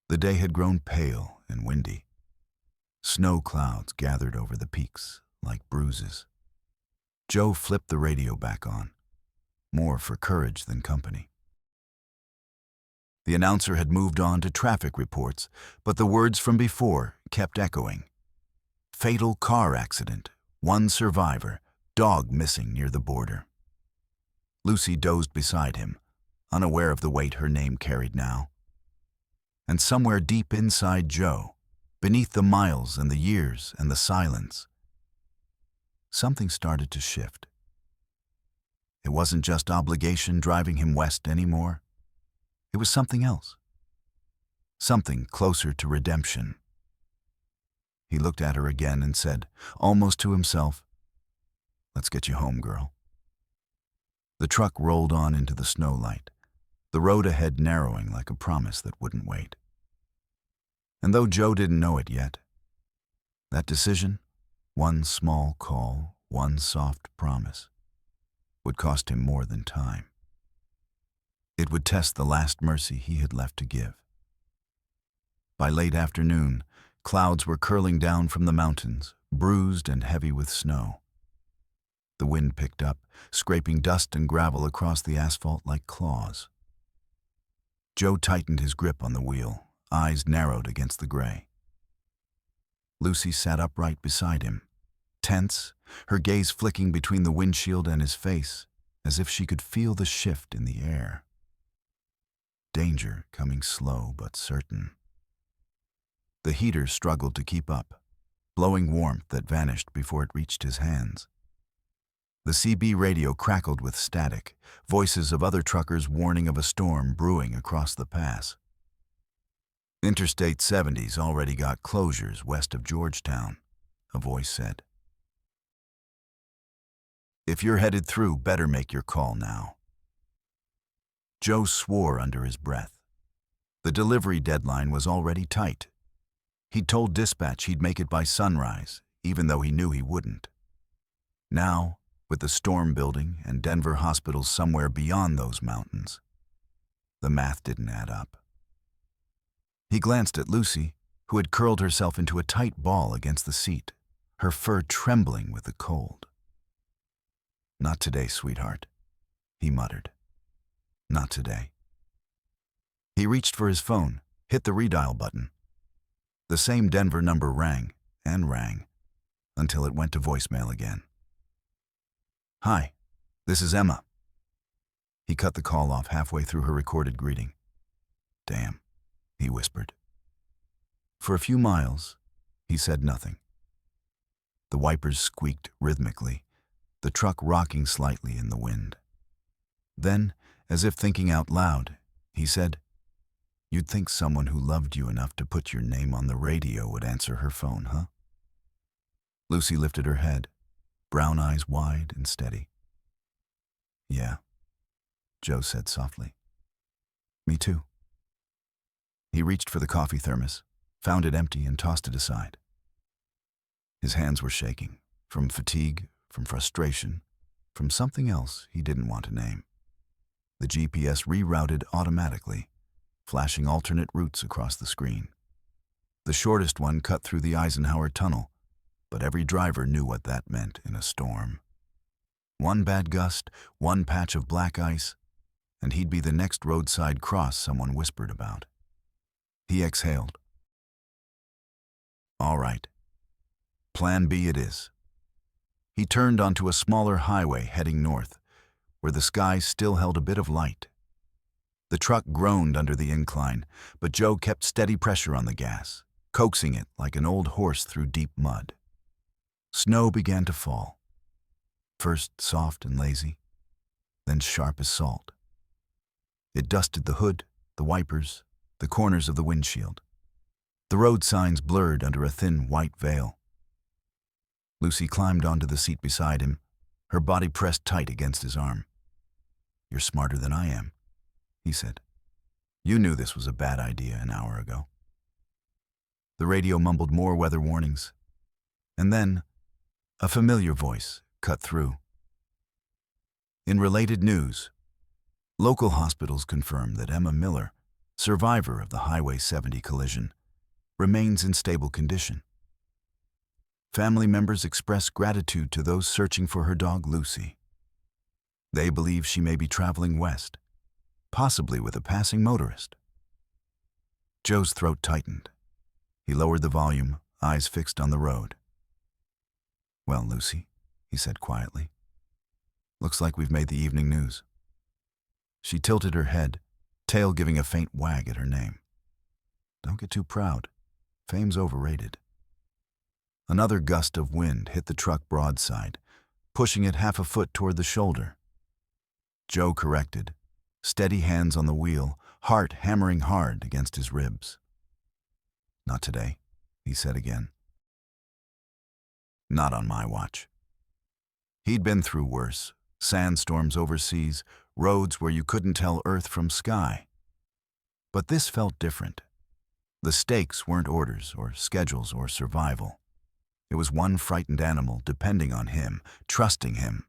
the day had grown pale and windy. Snow clouds gathered over the peaks like bruises. Joe flipped the radio back on, more for courage than company. The announcer had moved on to traffic reports, but the words from before kept echoing. Fatal car accident, 1 survivor, dog missing near the border. Lucy dozed beside him, unaware of the weight her name carried now. And somewhere deep inside Joe, beneath the miles and the years and the silence, something started to shift. It wasn't just obligation driving him west anymore. It was something else. Something closer to redemption. He looked at her again and said, almost to himself, "Let's get you home, girl." The truck rolled on into the snowlight, the road ahead narrowing like a promise that wouldn't wait. And though Joe didn't know it yet, that decision, one small call, one soft promise, would cost him more than time. It would test the last mercy he had left to give. By late afternoon, Clouds were curling down from the mountains, bruised and heavy with snow. The wind picked up, scraping dust and gravel across the asphalt like claws. Joe tightened his grip on the wheel, eyes narrowed against the gray. Lucy sat upright beside him, tense, her gaze flicking between the windshield and his face, as if she could feel the shift in the air. Danger coming slow but certain. The heater struggled to keep up, blowing warmth that vanished before it reached his hands. The CB radio crackled with static, voices of other truckers warning of a storm brewing across the pass. Interstate 70's already got closures west of Georgetown, a voice said. If you're headed through, better make your call now. Joe swore under his breath. The delivery deadline was already tight. He'd told dispatch he'd make it by sunrise, even though he knew he wouldn't. Now, with the storm building and Denver hospitals somewhere beyond those mountains, the math didn't add up. He glanced at Lucy, who had curled herself into a tight ball against the seat, her fur trembling with the cold. "Not today, sweetheart," he muttered. "Not today." He reached for his phone, hit the redial button. The same Denver number rang and rang, until it went to voicemail again. "Hi, this is Emma." He cut the call off halfway through her recorded greeting. "Damn," he whispered. For a few miles, he said nothing. The wipers squeaked rhythmically, the truck rocking slightly in the wind. Then, as if thinking out loud, he said, "You'd think someone who loved you enough to put your name on the radio would answer her phone, huh?" Lucy lifted her head, brown eyes wide and steady. "Yeah," Joe said softly. "Me too." He reached for the coffee thermos, found it empty, and tossed it aside. His hands were shaking, from fatigue, from frustration, from something else he didn't want to name. The GPS rerouted automatically, flashing alternate routes across the screen. The shortest one cut through the Eisenhower Tunnel, but every driver knew what that meant in a storm. One bad gust, one patch of black ice, and he'd be the next roadside cross someone whispered about. He exhaled. All right. Plan B it is. He turned onto a smaller highway heading north, where the sky still held a bit of light. The truck groaned under the incline, but Joe kept steady pressure on the gas, coaxing it like an old horse through deep mud. Snow began to fall, first soft and lazy, then sharp as salt. It dusted the hood, the wipers, the corners of the windshield. The road signs blurred under a thin white veil. Lucy climbed onto the seat beside him, her body pressed tight against his arm. "You're smarter than I am," he said. "You knew this was a bad idea an hour ago." The radio mumbled more weather warnings, and then a familiar voice cut through. In related news, local hospitals confirmed that Emma Miller, survivor of the Highway 70 collision, remains in stable condition. Family members express gratitude to those searching for her dog Lucy. They believe she may be traveling west, possibly with a passing motorist. Joe's throat tightened. He lowered the volume, eyes fixed on the road. "Well, Lucy," he said quietly, "looks like we've made the evening news." She tilted her head, tail giving a faint wag at her name. "Don't get too proud. Fame's overrated." Another gust of wind hit the truck broadside, pushing it half a foot toward the shoulder. Joe corrected, steady hands on the wheel, heart hammering hard against his ribs. "Not today," he said again. "Not on my watch." He'd been through worse, sandstorms overseas, roads where you couldn't tell earth from sky. But this felt different. The stakes weren't orders or schedules or survival. It was one frightened animal depending on him, trusting him.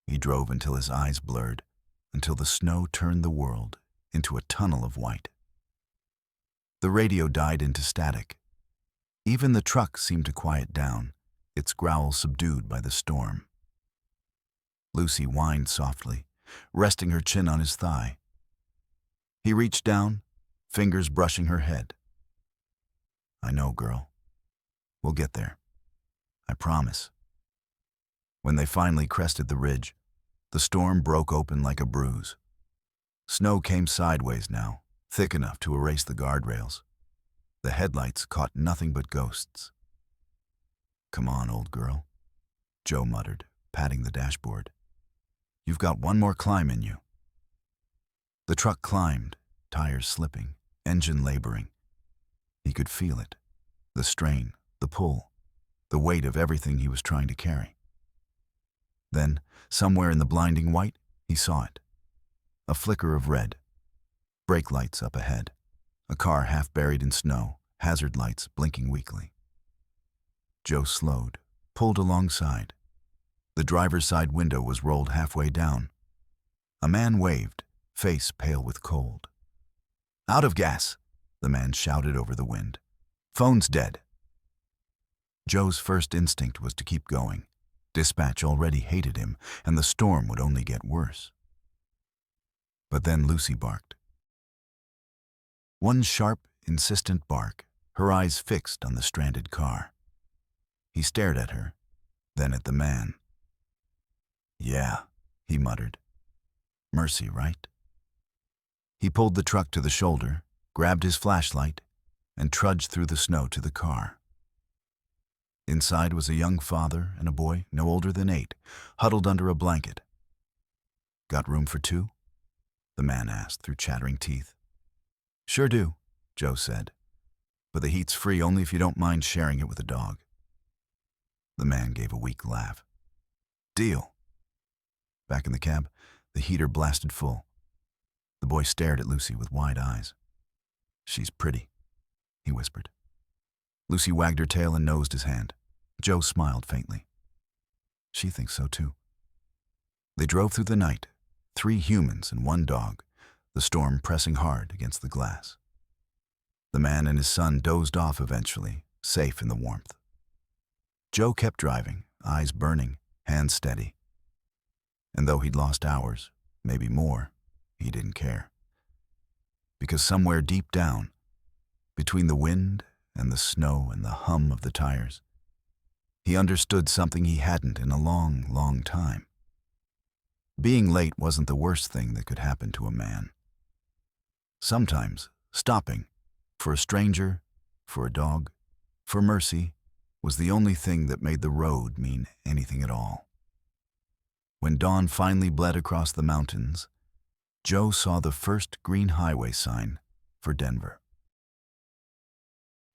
He drove until his eyes blurred, until the snow turned the world into a tunnel of white. The radio died into static. Even the truck seemed to quiet down, its growl subdued by the storm. Lucy whined softly, resting her chin on his thigh. He reached down, fingers brushing her head. "I know, girl. We'll get there. I promise." When they finally crested the ridge, the storm broke open like a bruise. Snow came sideways now, thick enough to erase the guardrails. The headlights caught nothing but ghosts. "Come on, old girl," Joe muttered, patting the dashboard. "You've got one more climb in you." The truck climbed, tires slipping, engine laboring. He could feel it, the strain, the pull, the weight of everything he was trying to carry. Then, somewhere in the blinding white, he saw it. A flicker of red. Brake lights up ahead. A car half buried in snow, hazard lights blinking weakly. Joe slowed, pulled alongside. The driver's side window was rolled halfway down. A man waved, face pale with cold. "Out of gas," the man shouted over the wind. "Phone's dead." Joe's first instinct was to keep going. Dispatch already hated him, and the storm would only get worse. But then Lucy barked. One sharp, insistent bark, her eyes fixed on the stranded car. He stared at her, then at the man. "Yeah," he muttered. "Mercy, right?" He pulled the truck to the shoulder, grabbed his flashlight, and trudged through the snow to the car. Inside was a young father and a boy no older than 8, huddled under a blanket. "Got room for 2?" the man asked through chattering teeth. "Sure do," Joe said. "But the heat's free only if you don't mind sharing it with a dog." The man gave a weak laugh. "Deal." Back in the cab, the heater blasted full. The boy stared at Lucy with wide eyes. "She's pretty," he whispered. Lucy wagged her tail and nosed his hand. Joe smiled faintly. "She thinks so too." They drove through the night, 3 humans and 1 dog, the storm pressing hard against the glass. The man and his son dozed off eventually, safe in the warmth. Joe kept driving, eyes burning, hands steady. And though he'd lost hours, maybe more, he didn't care. Because somewhere deep down, between the wind and the snow and the hum of the tires, he understood something he hadn't in a long, long time. Being late wasn't the worst thing that could happen to a man. Sometimes, stopping, for a stranger, for a dog, for mercy, was the only thing that made the road mean anything at all. When dawn finally bled across the mountains, Joe saw the first green highway sign for Denver.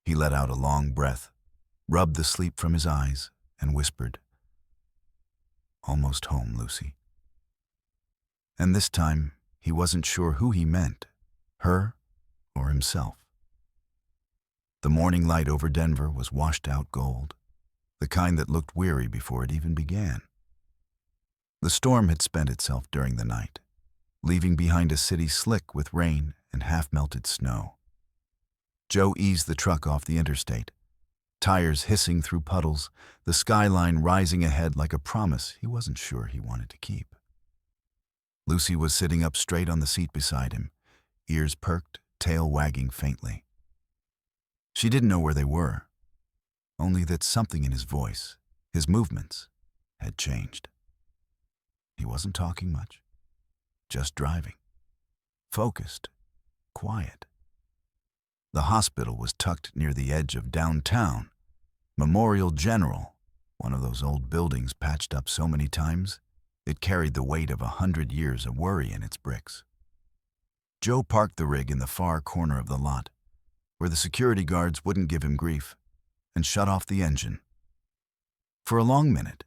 He let out a long breath, rubbed the sleep from his eyes, and whispered, "Almost home, Lucy." And this time, he wasn't sure who he meant, her or himself. The morning light over Denver was washed-out gold, the kind that looked weary before it even began. The storm had spent itself during the night, leaving behind a city slick with rain and half-melted snow. Joe eased the truck off the interstate, tires hissing through puddles, the skyline rising ahead like a promise he wasn't sure he wanted to keep. Lucy was sitting up straight on the seat beside him, ears perked, tail wagging faintly. She didn't know where they were, only that something in his voice, his movements, had changed. He wasn't talking much, just driving. Focused, quiet. The hospital was tucked near the edge of downtown. Memorial General, one of those old buildings patched up so many times, it carried the weight of 100 years of worry in its bricks. Joe parked the rig in the far corner of the lot, where the security guards wouldn't give him grief, and shut off the engine. For a long minute,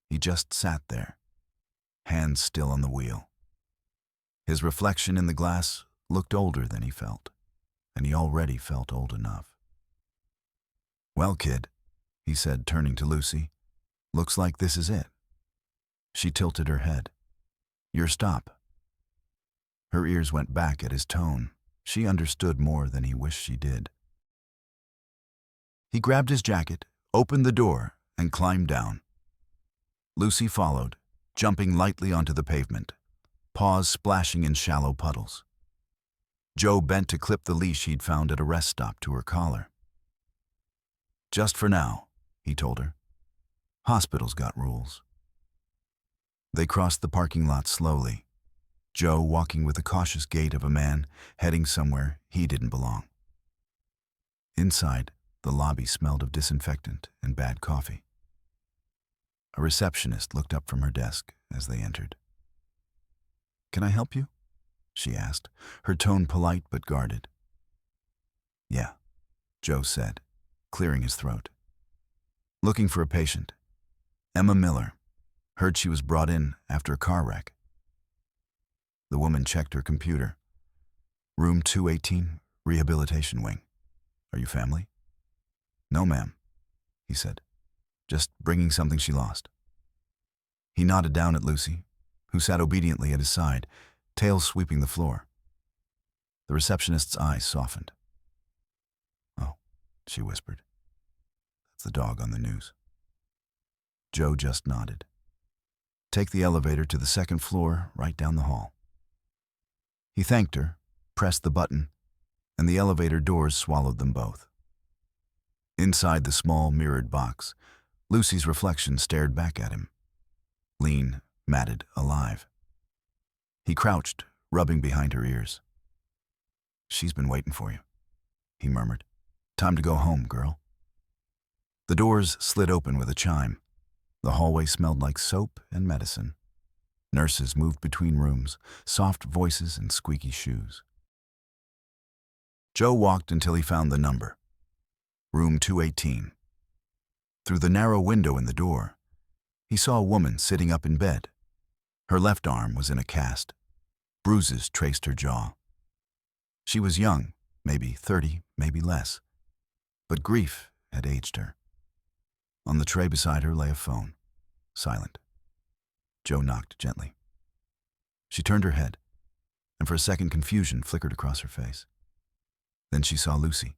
he just sat there, hands still on the wheel. His reflection in the glass looked older than he felt, and he already felt old enough. "Well, kid," he said, turning to Lucy, "looks like this is it." She tilted her head. "Your stop." Her ears went back at his tone. She understood more than he wished she did. He grabbed his jacket, opened the door, and climbed down. Lucy followed, jumping lightly onto the pavement, paws splashing in shallow puddles. Joe bent to clip the leash he'd found at a rest stop to her collar. "Just for now," he told her. "Hospital's got rules." They crossed the parking lot slowly, Joe walking with the cautious gait of a man heading somewhere he didn't belong. Inside, the lobby smelled of disinfectant and bad coffee. A receptionist looked up from her desk as they entered. "Can I help you?" she asked, her tone polite but guarded. "Yeah," Joe said, clearing his throat. "Looking for a patient. Emma Miller. Heard she was brought in after a car wreck." The woman checked her computer. "Room 218, rehabilitation wing. Are you family?" "No, ma'am," he said. "Just bringing something she lost." He nodded down at Lucy, who sat obediently at his side, tail sweeping the floor. The receptionist's eyes softened. "Oh," she whispered. "That's the dog on the news." Joe just nodded. "Take the elevator to the second floor, right down the hall." He thanked her, pressed the button, and the elevator doors swallowed them both. Inside the small mirrored box, Lucy's reflection stared back at him. Lean, matted, alive. He crouched, rubbing behind her ears. "She's been waiting for you," he murmured. "Time to go home, girl." The doors slid open with a chime. The hallway smelled like soap and medicine. Nurses moved between rooms, soft voices and squeaky shoes. Joe walked until he found the number. Room 218. Through the narrow window in the door, he saw a woman sitting up in bed. Her left arm was in a cast. Bruises traced her jaw. She was young, maybe 30, maybe less. But grief had aged her. On the tray beside her lay a phone, silent. Joe knocked gently. She turned her head, and for a second confusion flickered across her face. Then she saw Lucy.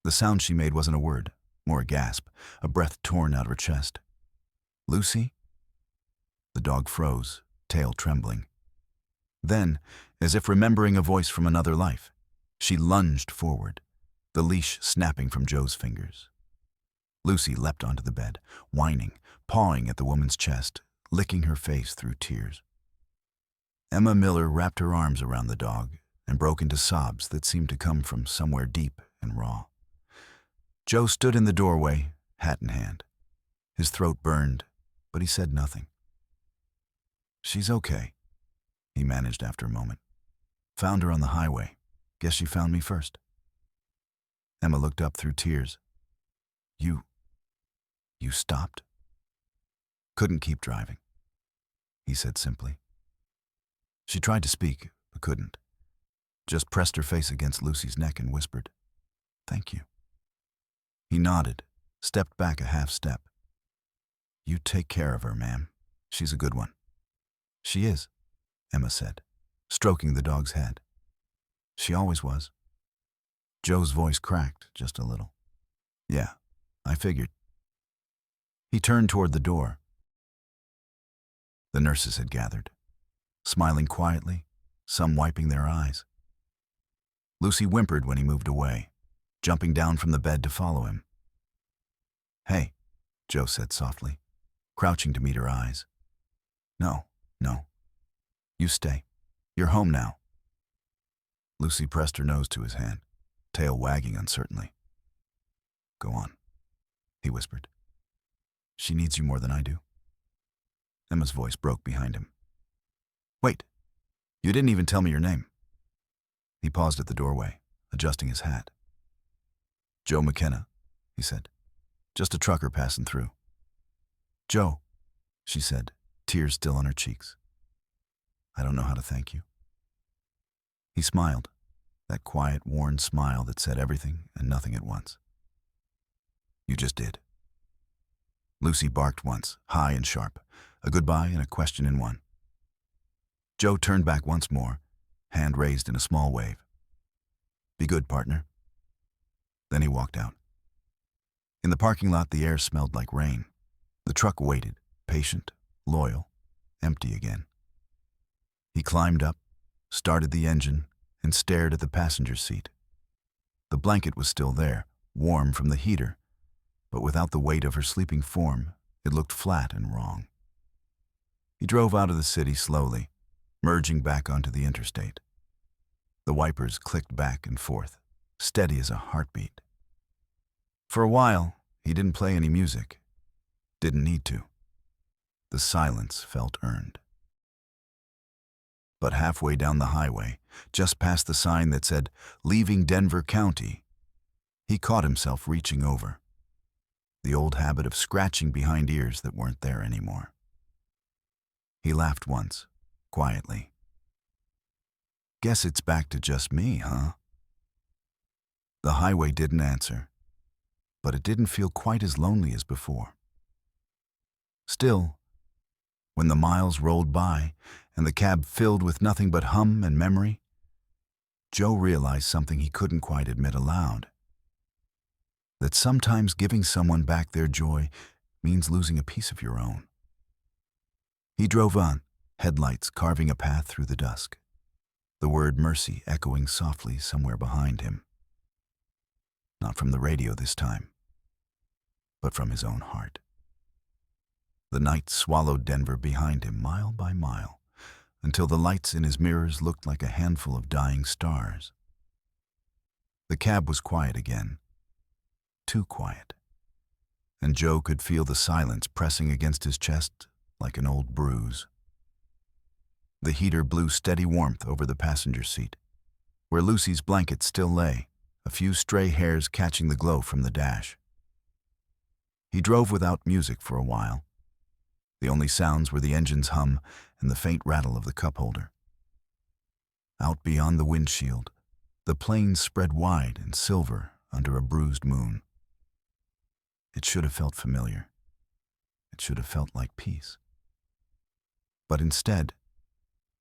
The sound she made wasn't a word, more a gasp, a breath torn out of her chest. "Lucy?" The dog froze, tail trembling. Then, as if remembering a voice from another life, she lunged forward, the leash snapping from Joe's fingers. Lucy leapt onto the bed, whining, pawing at the woman's chest, licking her face through tears. Emma Miller wrapped her arms around the dog and broke into sobs that seemed to come from somewhere deep and raw. Joe stood in the doorway, hat in hand. His throat burned, but he said nothing. "She's okay," he managed after a moment. "Found her on the highway. Guess she found me first." Emma looked up through tears. You stopped?" "Couldn't keep driving," he said simply. She tried to speak, but couldn't. Just pressed her face against Lucy's neck and whispered, "Thank you." He nodded, stepped back a half step. "You take care of her, ma'am. She's a good one." "She is," Emma said, stroking the dog's head. "She always was." Joe's voice cracked just a little. "Yeah, I figured." He turned toward the door. The nurses had gathered, smiling quietly, some wiping their eyes. Lucy whimpered when he moved away, jumping down from the bed to follow him. "Hey," Joe said softly, crouching to meet her eyes. No. You stay. You're home now." Lucy pressed her nose to his hand, tail wagging uncertainly. "Go on," he whispered. "She needs you more than I do." Emma's voice broke behind him. "Wait, you didn't even tell me your name." He paused at the doorway, adjusting his hat. "Joe McKenna," he said. "Just a trucker passing through." "Joe," she said, tears still on her cheeks. "I don't know how to thank you." He smiled, that quiet, worn smile that said everything and nothing at once. "You just did." Lucy barked once, high and sharp, a goodbye and a question in one. Joe turned back once more, hand raised in a small wave. "Be good, partner." Then he walked out. In the parking lot, the air smelled like rain. The truck waited, patient, loyal, empty again. He climbed up, started the engine, and stared at the passenger seat. The blanket was still there, warm from the heater, but without the weight of her sleeping form, it looked flat and wrong. He drove out of the city slowly, merging back onto the interstate. The wipers clicked back and forth, steady as a heartbeat. For a while, he didn't play any music. Didn't need to. The silence felt earned. But halfway down the highway, just past the sign that said, "Leaving Denver County," he caught himself reaching over. The old habit of scratching behind ears that weren't there anymore. He laughed once, quietly. "Guess it's back to just me, huh?" The highway didn't answer, but it didn't feel quite as lonely as before. Still, when the miles rolled by and the cab filled with nothing but hum and memory, Joe realized something he couldn't quite admit aloud. That sometimes giving someone back their joy means losing a piece of your own. He drove on, headlights carving a path through the dusk, the word mercy echoing softly somewhere behind him. Not from the radio this time, but from his own heart. The night swallowed Denver behind him mile by mile, until the lights in his mirrors looked like a handful of dying stars. The cab was quiet again, too quiet, and Joe could feel the silence pressing against his chest like an old bruise. The heater blew steady warmth over the passenger seat, where Lucy's blanket still lay, a few stray hairs catching the glow from the dash. He drove without music for a while. The only sounds were the engine's hum and the faint rattle of the cup holder. Out beyond the windshield, the plains spread wide and silver under a bruised moon. It should have felt familiar. It should have felt like peace. But instead,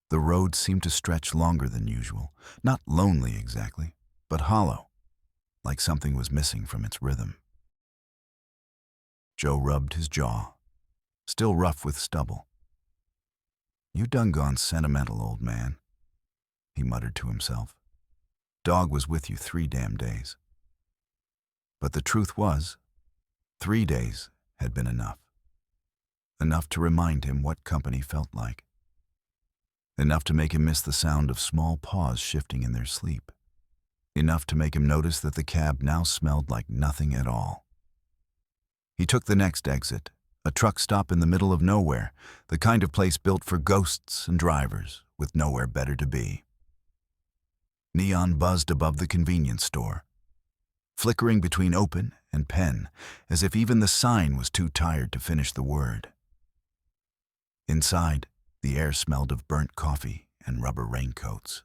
the road seemed to stretch longer than usual, not lonely exactly, but hollow, like something was missing from its rhythm. Joe rubbed his jaw, still rough with stubble. "You done gone sentimental, old man," he muttered to himself. "Dog was with you 3 damn days." But the truth was, 3 days had been enough. Enough to remind him what company felt like. Enough to make him miss the sound of small paws shifting in their sleep. Enough to make him notice that the cab now smelled like nothing at all. He took the next exit, a truck stop in the middle of nowhere, the kind of place built for ghosts and drivers, with nowhere better to be. Neon buzzed above the convenience store, flickering between open and pen, as if even the sign was too tired to finish the word. Inside, the air smelled of burnt coffee and rubber raincoats.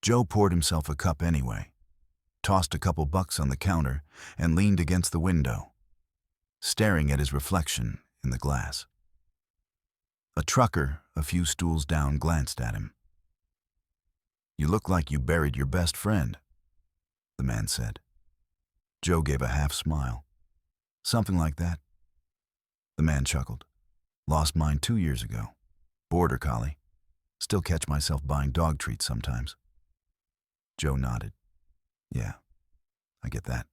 Joe poured himself a cup anyway, tossed a couple bucks on the counter, and leaned against the window, staring at his reflection in the glass. A trucker, a few stools down, glanced at him. "You look like you buried your best friend," the man said. Joe gave a half smile. "Something like that." The man chuckled. "Lost mine 2 years ago. Border collie. Still catch myself buying dog treats sometimes." Joe nodded. "Yeah, I get that."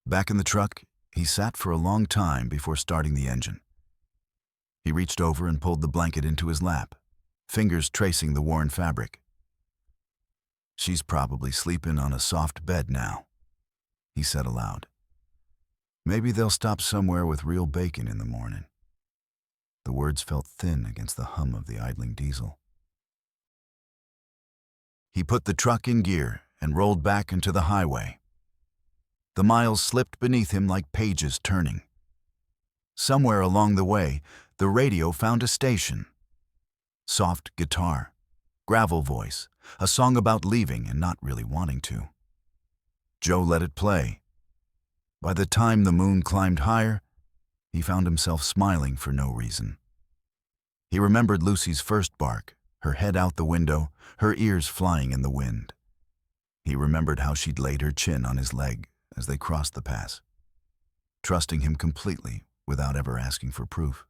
Back in the truck, he sat for a long time before starting the engine. He reached over and pulled the blanket into his lap, fingers tracing the worn fabric. "She's probably sleeping on a soft bed now," he said aloud. "Maybe they'll stop somewhere with real bacon in the morning." The words felt thin against the hum of the idling diesel. He put the truck in gear and rolled back into the highway. The miles slipped beneath him like pages turning. Somewhere along the way, the radio found a station. Soft guitar, gravel voice, a song about leaving and not really wanting to. Joe let it play. By the time the moon climbed higher, he found himself smiling for no reason. He remembered Lucy's first bark, her head out the window, her ears flying in the wind. He remembered how she'd laid her chin on his leg as they crossed the pass, trusting him completely without ever asking for proof.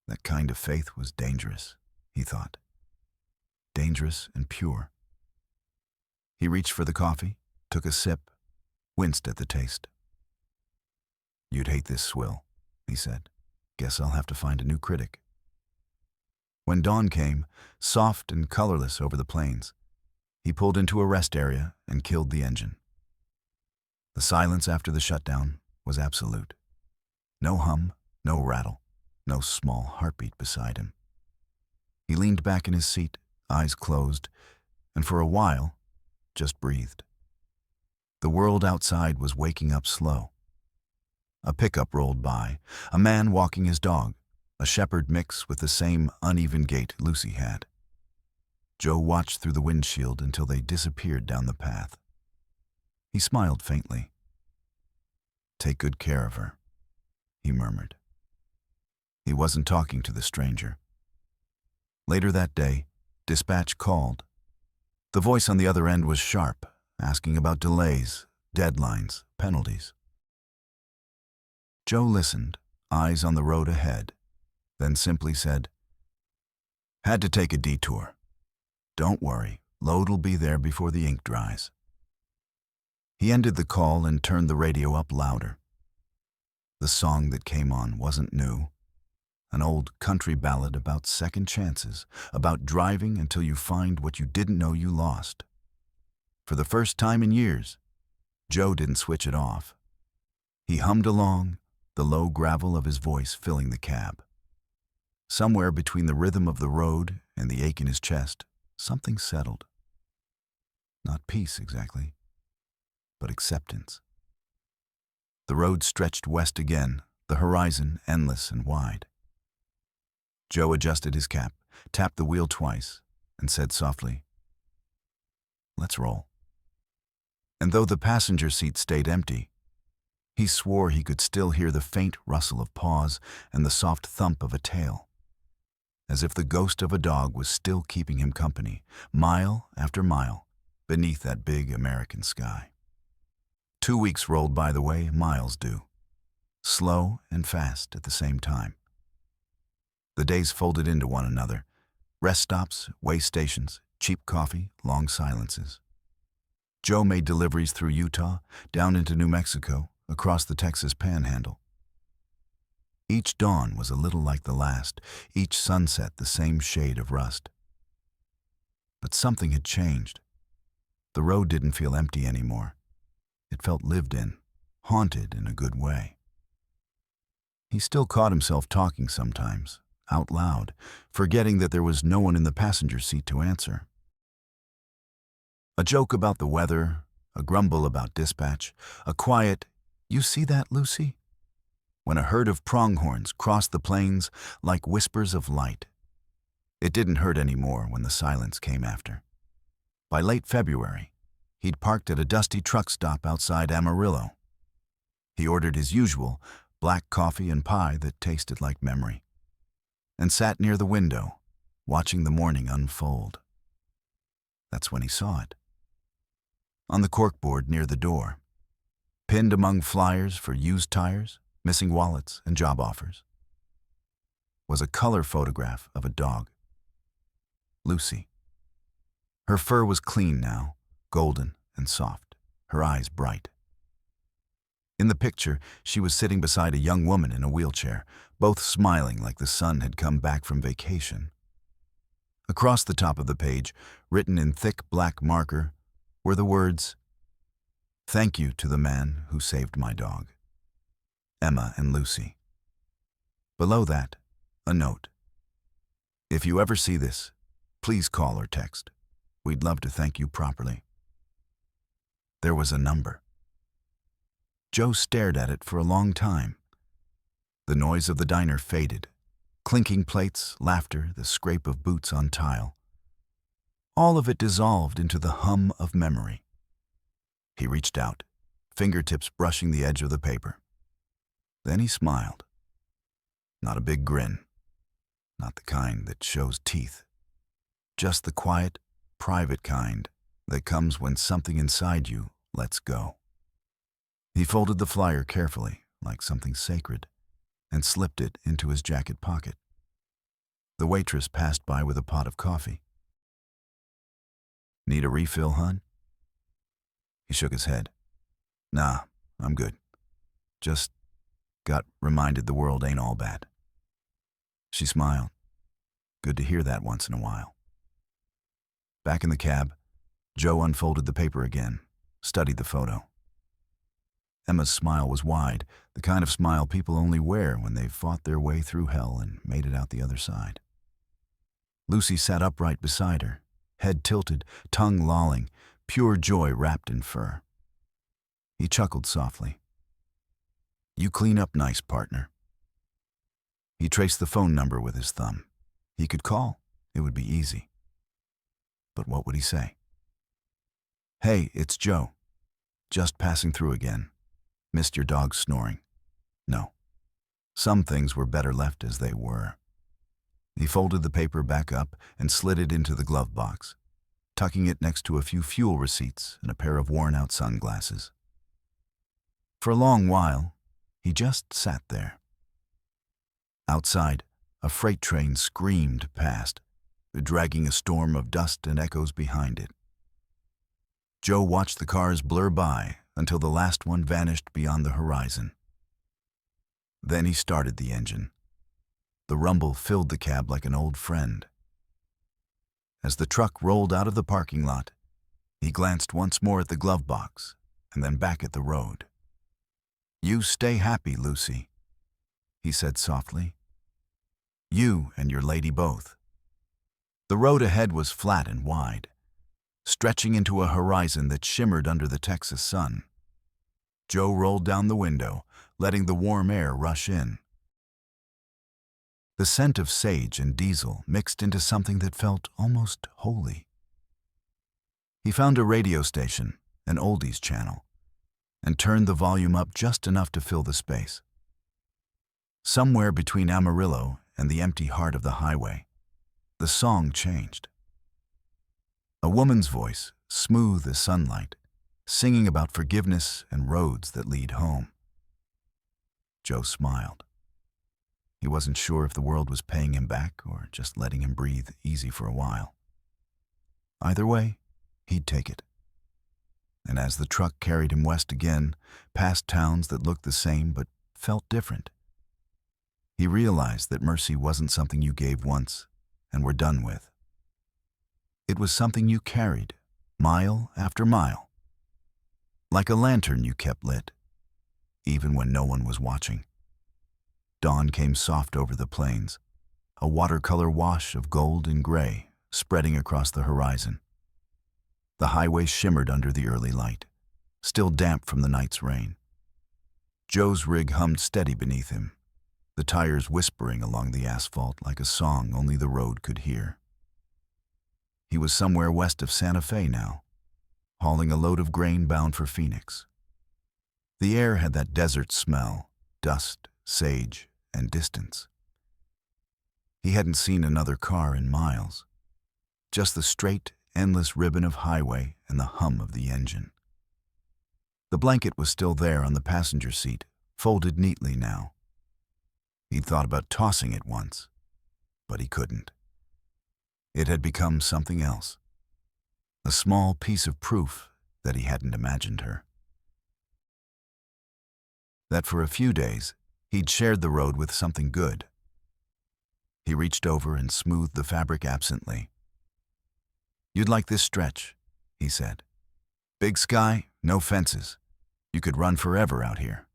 That kind of faith was dangerous, he thought. Dangerous and pure. He reached for the coffee, took a sip, winced at the taste. "You'd hate this swill," he said. "Guess I'll have to find a new critic." When dawn came, soft and colorless over the plains, he pulled into a rest area and killed the engine. The silence after the shutdown was absolute. No hum, no rattle, no small heartbeat beside him. He leaned back in his seat, eyes closed, and for a while, just breathed. The world outside was waking up slow. A pickup rolled by, a man walking his dog, a shepherd mix with the same uneven gait Lucy had. Joe watched through the windshield until they disappeared down the path. He smiled faintly. "Take good care of her," he murmured. He wasn't talking to the stranger. Later that day, dispatch called. The voice on the other end was sharp, asking about delays, deadlines, penalties. Joe listened, eyes on the road ahead, then simply said, "Had to take a detour. Don't worry, load'll be there before the ink dries." He ended the call and turned the radio up louder. The song that came on wasn't new. An old country ballad about second chances, about driving until you find what you didn't know you lost. For the first time in years, Joe didn't switch it off. He hummed along, the low gravel of his voice filling the cab. Somewhere between the rhythm of the road and the ache in his chest, something settled. Not peace exactly, but acceptance. The road stretched west again, the horizon endless and wide. Joe adjusted his cap, tapped the wheel twice, and said softly, "Let's roll." And though the passenger seat stayed empty, he swore he could still hear the faint rustle of paws and the soft thump of a tail, as if the ghost of a dog was still keeping him company, mile after mile, beneath that big American sky. 2 weeks rolled by the way miles do, slow and fast at the same time. The days folded into one another, rest stops, way stations, cheap coffee, long silences. Joe made deliveries through Utah, down into New Mexico, across the Texas Panhandle. Each dawn was a little like the last, each sunset the same shade of rust. But something had changed. The road didn't feel empty anymore. It felt lived in, haunted in a good way. He still caught himself talking sometimes, out loud, forgetting that there was no one in the passenger seat to answer. A joke about the weather, a grumble about dispatch, a quiet, "You see that, Lucy?" when a herd of pronghorns crossed the plains like whispers of light. It didn't hurt anymore when the silence came after. By late February, he'd parked at a dusty truck stop outside Amarillo. He ordered his usual black coffee and pie that tasted like memory, and sat near the window, watching the morning unfold. That's when he saw it. On the corkboard near the door, pinned among flyers for used tires, missing wallets, and job offers, was a color photograph of a dog. Lucy. Her fur was clean now, golden and soft, her eyes bright. In the picture, she was sitting beside a young woman in a wheelchair, both smiling like the sun had come back from vacation. Across the top of the page, written in thick black marker, were the words, "Thank you to the man who saved my dog. Emma and Lucy." Below that, a note. "If you ever see this, please call or text. We'd love to thank you properly." There was a number. Joe stared at it for a long time. The noise of the diner faded. Clinking plates, laughter, the scrape of boots on tile. All of it dissolved into the hum of memory. He reached out, fingertips brushing the edge of the paper. Then he smiled. Not a big grin. Not the kind that shows teeth. Just the quiet, private kind that comes when something inside you lets go. He folded the flyer carefully, like something sacred, and slipped it into his jacket pocket. The waitress passed by with a pot of coffee. "Need a refill, hon?" He shook his head. "Nah, I'm good. Just got reminded the world ain't all bad." She smiled. Good to hear that once in a while. Back in the cab, Joe unfolded the paper again, studied the photo. Emma's smile was wide, the kind of smile people only wear when they've fought their way through hell and made it out the other side. Lucy sat upright beside her, head tilted, tongue lolling, pure joy wrapped in fur. He chuckled softly. "You clean up nice, partner." He traced the phone number with his thumb. He could call. It would be easy. But what would he say? "Hey, it's Joe. Just passing through again. Missed your dog snoring." No. Some things were better left as they were. He folded the paper back up and slid it into the glove box, tucking it next to a few fuel receipts and a pair of worn-out sunglasses. For a long while, he just sat there. Outside, a freight train screamed past, dragging a storm of dust and echoes behind it. Joe watched the cars blur by until the last one vanished beyond the horizon. Then he started the engine. The rumble filled the cab like an old friend. As the truck rolled out of the parking lot, he glanced once more at the glove box and then back at the road. "You stay happy, Lucy," he said softly. "You and your lady both." The road ahead was flat and wide, stretching into a horizon that shimmered under the Texas sun. Joe rolled down the window, letting the warm air rush in. The scent of sage and diesel mixed into something that felt almost holy. He found a radio station, an oldies channel, and turned the volume up just enough to fill the space. Somewhere between Amarillo and the empty heart of the highway, the song changed. A woman's voice, smooth as sunlight, singing about forgiveness and roads that lead home. Joe smiled. He wasn't sure if the world was paying him back or just letting him breathe easy for a while. Either way, he'd take it. And as the truck carried him west again, past towns that looked the same but felt different, he realized that mercy wasn't something you gave once and were done with. It was something you carried, mile after mile, like a lantern you kept lit, even when no one was watching. Dawn came soft over the plains, a watercolor wash of gold and gray spreading across the horizon. The highway shimmered under the early light, still damp from the night's rain. Joe's rig hummed steady beneath him, the tires whispering along the asphalt like a song only the road could hear. He was somewhere west of Santa Fe now, hauling a load of grain bound for Phoenix. The air had that desert smell, dust, sage, and distance. He hadn't seen another car in miles, just the straight, endless ribbon of highway and the hum of the engine. The blanket was still there on the passenger seat, folded neatly now. He'd thought about tossing it once, but he couldn't. It had become something else, a small piece of proof that he hadn't imagined her. That for a few days, he'd shared the road with something good. He reached over and smoothed the fabric absently. "You'd like this stretch," he said. "Big sky, no fences. You could run forever out here."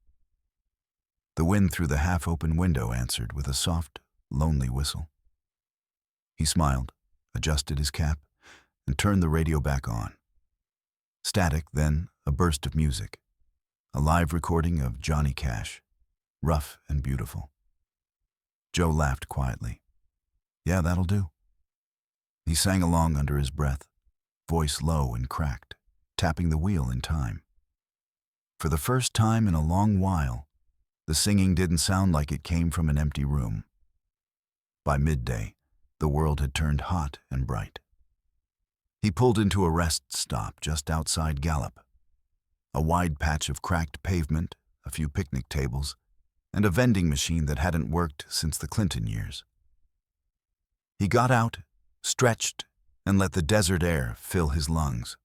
The wind through the half-open window answered with a soft, lonely whistle. He smiled, adjusted his cap, and turned the radio back on. Static, then a burst of music, a live recording of Johnny Cash. Rough and beautiful. Joe laughed quietly. "Yeah, that'll do." He sang along under his breath, voice low and cracked, tapping the wheel in time. For the first time in a long while, the singing didn't sound like it came from an empty room. By midday, the world had turned hot and bright. He pulled into a rest stop just outside Gallup. A wide patch of cracked pavement, a few picnic tables, and a vending machine that hadn't worked since the Clinton years. He got out, stretched, and let the desert air fill his lungs.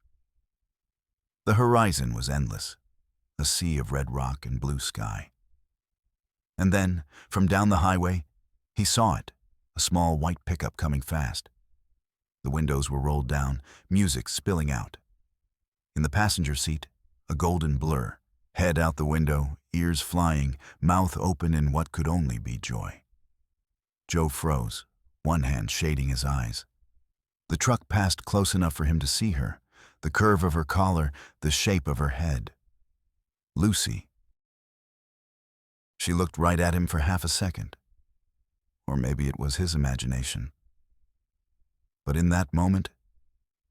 The horizon was endless, a sea of red rock and blue sky. And then, from down the highway, he saw it, a small white pickup coming fast. The windows were rolled down, music spilling out. In the passenger seat, a golden blur, head out the window, ears flying, mouth open in what could only be joy. Joe froze, one hand shading his eyes. The truck passed close enough for him to see her, the curve of her collar, the shape of her head. Lucy. She looked right at him for half a second. Or maybe it was his imagination. But in that moment,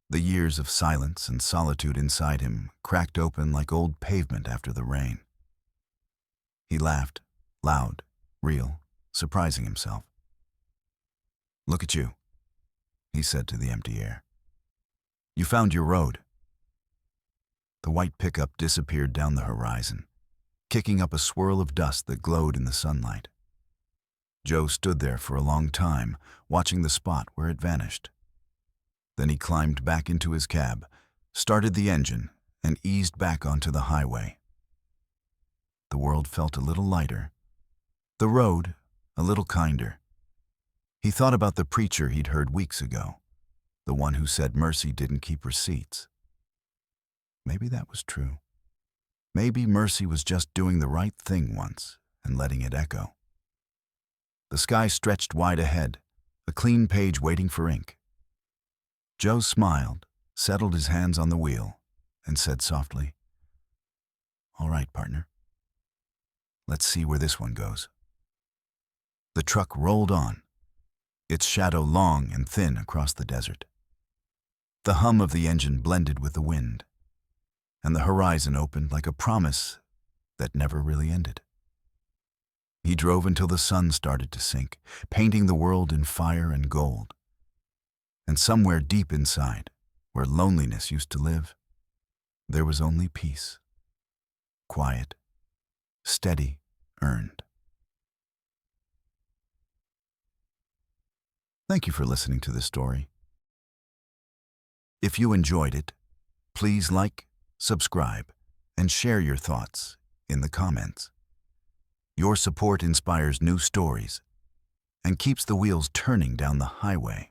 the years of silence and solitude inside him cracked open like old pavement after the rain. He laughed, loud, real, surprising himself. "Look at you," he said to the empty air. "You found your road." The white pickup disappeared down the horizon, kicking up a swirl of dust that glowed in the sunlight. Joe stood there for a long time, watching the spot where it vanished. Then he climbed back into his cab, started the engine, and eased back onto the highway. The world felt a little lighter. The road, a little kinder. He thought about the preacher he'd heard weeks ago, the one who said mercy didn't keep receipts. Maybe that was true. Maybe mercy was just doing the right thing once and letting it echo. The sky stretched wide ahead, a clean page waiting for ink. Joe smiled, settled his hands on the wheel, and said softly, "All right, partner. Let's see where this one goes." The truck rolled on, its shadow long and thin across the desert. The hum of the engine blended with the wind, and the horizon opened like a promise that never really ended. He drove until the sun started to sink, painting the world in fire and gold. And somewhere deep inside, where loneliness used to live, there was only peace. Quiet, steady, earned. Thank you for listening to this story. If you enjoyed it, please like, subscribe, and share your thoughts in the comments. Your support inspires new stories and keeps the wheels turning down the highway.